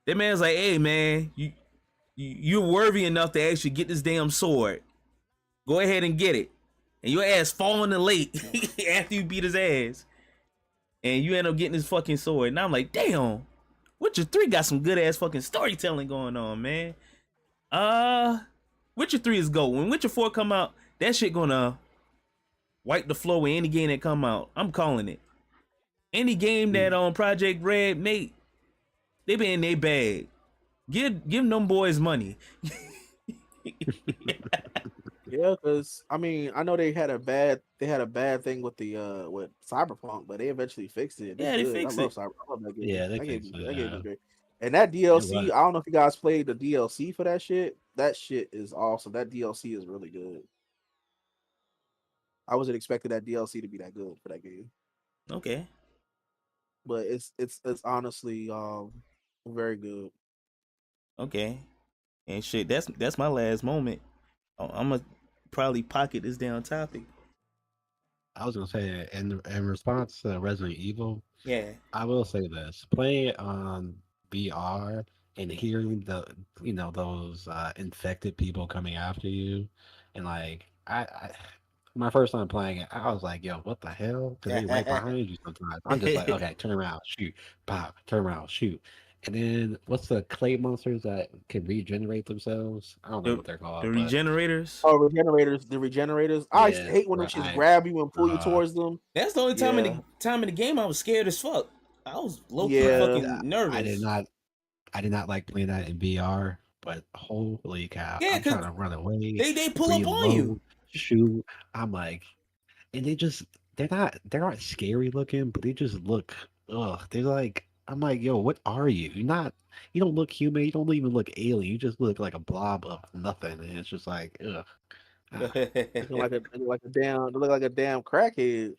that man's like, hey man, you're worthy enough to actually get this damn sword. Go ahead and get it. And your ass fall in the lake after you beat his ass. And you end up getting his fucking sword. And I'm like, damn, Witcher 3 got some good ass fucking storytelling going on, man. Witcher 3 is gold. When Witcher 4 come out, that shit gonna wipe the floor with any game that come out. I'm calling it. Any game that on Project Red make, they been in their bag. Give them boys money. Yeah, because I mean, I know they had a bad thing with the with Cyberpunk, but they eventually fixed it. Yeah, they good. fixed I love it. Cyberpunk. I love that game. Yeah, they that game, fixed that it, game yeah. is great. And that DLC, was. I don't know if you guys played the DLC for that shit. That shit is awesome. That DLC is really good. I wasn't expecting that DLC to be that good for that game, Okay. but it's honestly very good. Okay. And shit, that's my last moment. I'm gonna probably pocket this down topic. I was gonna say in response to Resident Evil, Yeah. I will say this: playing it on VR and hearing those infected people coming after you, and like my first time playing it, I was like, "Yo, what the hell?" Because they right behind you sometimes. I'm just like, "Okay, turn around, shoot, pop, turn around, shoot." And then what's the clay monsters that can regenerate themselves? I don't know The, what they're the called, but regenerators. Oh, the regenerators. I yeah, hate when them shits grab you and pull you uh, towards them. That's the only Yeah, time in the game I was scared as fuck. I was low key yeah. fucking I did nervous. not. I did not like playing that in VR, but holy cow, Yeah, I'm trying cause to run away, they pull up on you. reload, shoot. I'm like, and they're not scary looking, but they just look, ugh. They're like, I'm like, yo, what are you? You don't look human. You don't even look alien. You just look like a blob of nothing. And it's just like, ugh. Ah. They look like a damn crackhead.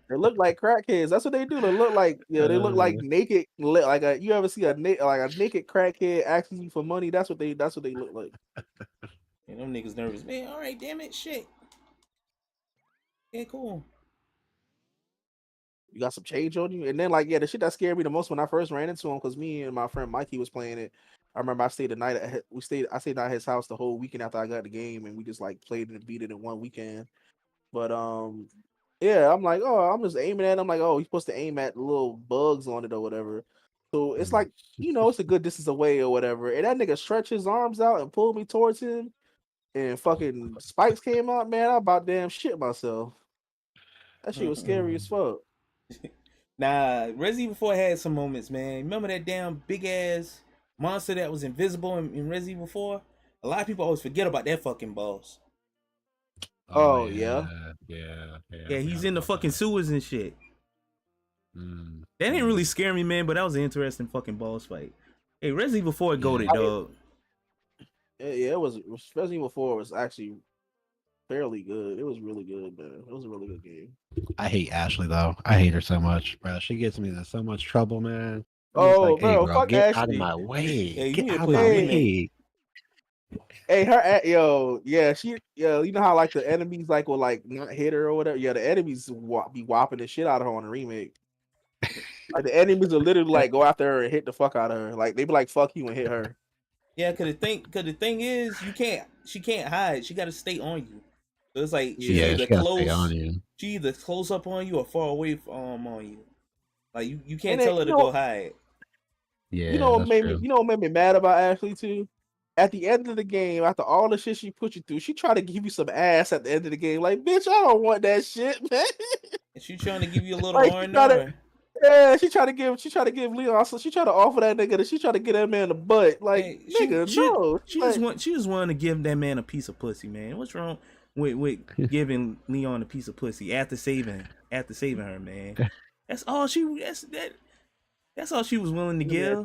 They look like crackheads. That's what they do. They look like they look like Uh, naked. Like you ever see a naked crackhead asking you for money? That's what they look like. And them niggas nervous. Man, all right, damn it, shit. Yeah, cool. You got some change on you, and then like the shit that scared me the most when I first ran into him, because me and my friend Mikey was playing it. I remember I stayed the night I stayed at his house the whole weekend after I got the game, and we just like played it and beat it in one weekend. But yeah, I'm like, oh, I'm just aiming at him. Like, oh, he's supposed to aim at little bugs on it or whatever. So it's like, it's a good distance away or whatever. And that nigga stretched his arms out and pulled me towards him, and fucking spikes came out. Man, I about damn shit myself. That shit was scary as fuck. Nah, Resident Evil 4 had some moments, man. Remember that damn big ass monster that was invisible in Resident Evil 4? A lot of people always forget about that fucking boss. Oh yeah. Yeah, he's in the fucking sewers and shit. Mm, That didn't really scare me, man, but that was an interesting fucking boss fight. Hey, Resident Evil 4 goated, I mean, dog. Yeah, it was Resident Evil 4 was actually fairly good. It was really good, man. It was a really good game. I hate Ashley though. I hate her so much, bro. She gets me in so much trouble, man. I'm just Oh, like, hey, bro, bro, fuck get out of Ashley. my way. Yeah, you Get need to out of put my a remake. way. Hey, you know how like the enemies like will like not hit her or whatever. Yeah, the enemies be whopping the shit out of her on the remake. Like the enemies will literally like go after her and hit the fuck out of her. Like they be like, "Fuck you" and hit her. Yeah, cause the thing is, she can't hide. She got to stay on you. So it's like she's Yeah. Yeah, either she gotta stay on close, you. she either close up on you or far away on you. Like you can't And then, tell her to go hide. Yeah, you know what that's made true. me, what made me mad about Ashley too? At the end of the game, after all the shit she put you through, she tried to give you some ass at the end of the game. Like, bitch, I don't want that shit, man. And she trying to give you a little Like, R&R. yeah, she tried to give Leon. So she tried to offer that nigga. She tried to get that man the butt. Like, Hey, nigga, no. she just wanted to give that man a piece of pussy, man. What's wrong? with giving Leon a piece of pussy after saving her, man. That's all that's all she was willing to Yeah.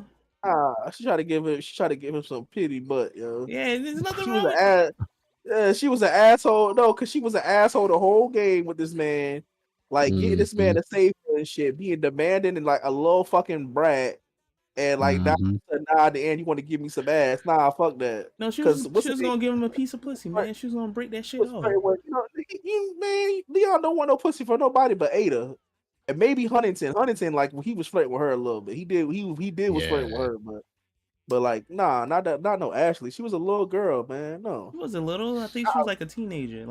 give. She tried to give him some pity, but yo, Yeah, there's nothing she was wrong an with ass. Yeah, she was an asshole. No, because she was an asshole the whole game with this man. Like getting this man Mhm, to save her and shit, being demanding and like a little fucking brat, and like now mhm. at the end you want to give me some ass. Nah, fuck that. No, Because what's she the was name? gonna give him a piece of pussy, man. She was gonna break that shit Was off. flirting with, man, Leon don't want no pussy for nobody but Ada. And maybe Huntington. Huntington, like he was flirting with her a little bit. He did was flirting with Yeah. her, but like, nah, not no Ashley. She was a little girl, man. No. She wasn't little. I think she was like a teenager.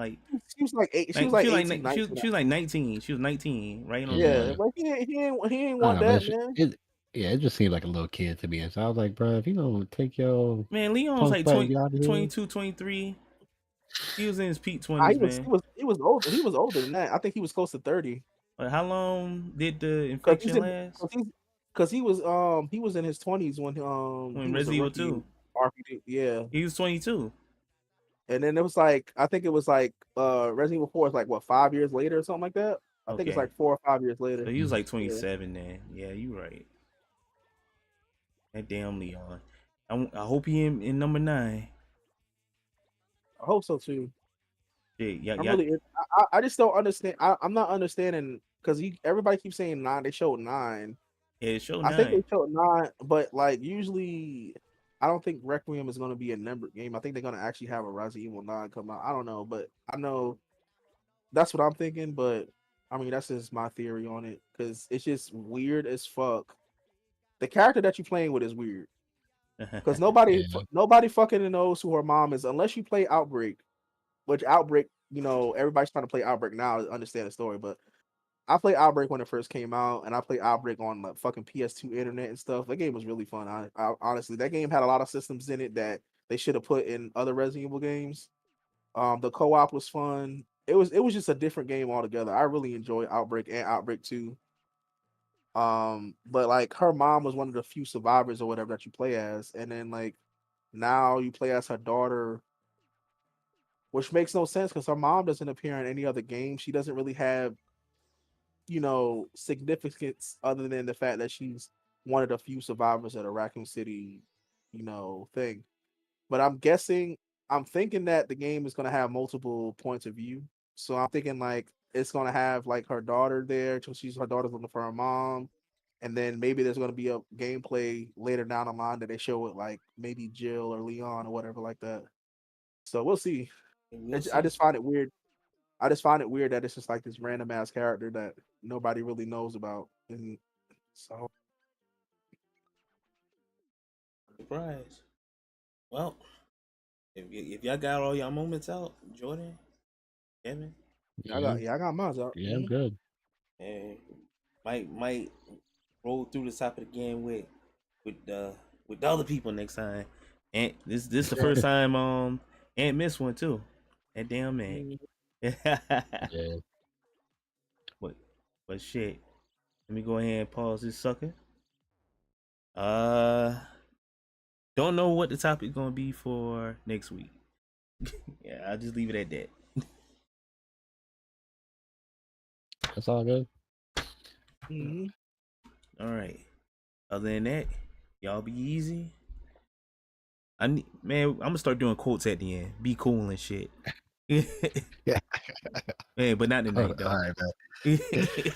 She was like eight. She was Like like she was 18, 19. she was like 19. She was 19, right on the Yeah, Yeah. money. but he ain't I don't want know, but that, man. yeah, it just seemed like a little kid to me. So I was like, bro, if you don't take your Man, Leon was punk like butt and get out of here. 22, 23. He was in his peak Nah, 20s, man. he was older. He was older than that. I think he was close to 30. But how long did the Cause he's infection in, last? cause he was in his 20s when he When was a Resident Evil rookie 2. in RPG. Yeah, He was 22. and then it was like I think it was like Resident Evil 4 is like what 5 years later or something like that. I think it's Okay. like 4 or 5 years So later. he was like Yeah, 27 then. Yeah, you right. That damn Leon. I hope he in number 9. I hope so too. Shit, yeah, I'm yeah. really I just don't understand. I'm not understanding because everybody keeps saying 9. They showed 9. Yeah, show I think 9. they showed 9, but like usually, I don't think Requiem is going to be a numbered game. I think they're going to actually have a Resident Evil 9 come out. I don't know, but I know that's what I'm thinking. But I mean, that's just my theory on it because it's just weird as fuck. The character that you're playing with is weird because Yeah. nobody fucking knows who her mom is unless you play Outbreak, which Outbreak, everybody's trying to play Outbreak now to understand the story, but I played Outbreak when it first came out, and I played Outbreak on the fucking PS2 internet and stuff. That game was really fun. I honestly, that game had a lot of systems in it that they should have put in other Resident Evil games. The co-op was fun. It was just a different game altogether. I really enjoyed Outbreak and Outbreak 2. But like her mom was one of the few survivors or whatever that you play as, and then like now you play as her daughter, which makes no sense because her mom doesn't appear in any other game. She doesn't really have significance other than the fact that she's one of the few survivors at a Raccoon City, thing. But I'm thinking that the game is going to have multiple points of view. So I'm thinking like it's going to have like her daughter there, so her daughter's looking for her mom. And then maybe there's going to be a gameplay later down the line that they show it like maybe Jill or Leon or whatever like that. So we'll see. We'll I see. just find it weird. I just find it weird that it's just like this random ass character that nobody really knows about. And so Surprise. Well, if y'all got all y'all moments out, Jordan, Kevin, Yeah. I got mine out. Yeah, I'm good. and might roll through the top of the game with the other people next time. And this the first time Aunt missed one too. That damn man. Yeah. but but shit. Let me go ahead and pause this sucker. Uh don't know what the topic gonna be for next week. Yeah, I'll just leave it at that. That's all good. Mhm. All right. Other than that, y'all be easy. Man, I'm gonna start doing quotes at the end. Be cool and shit. Yeah. Man, but not tonight All though. right, man.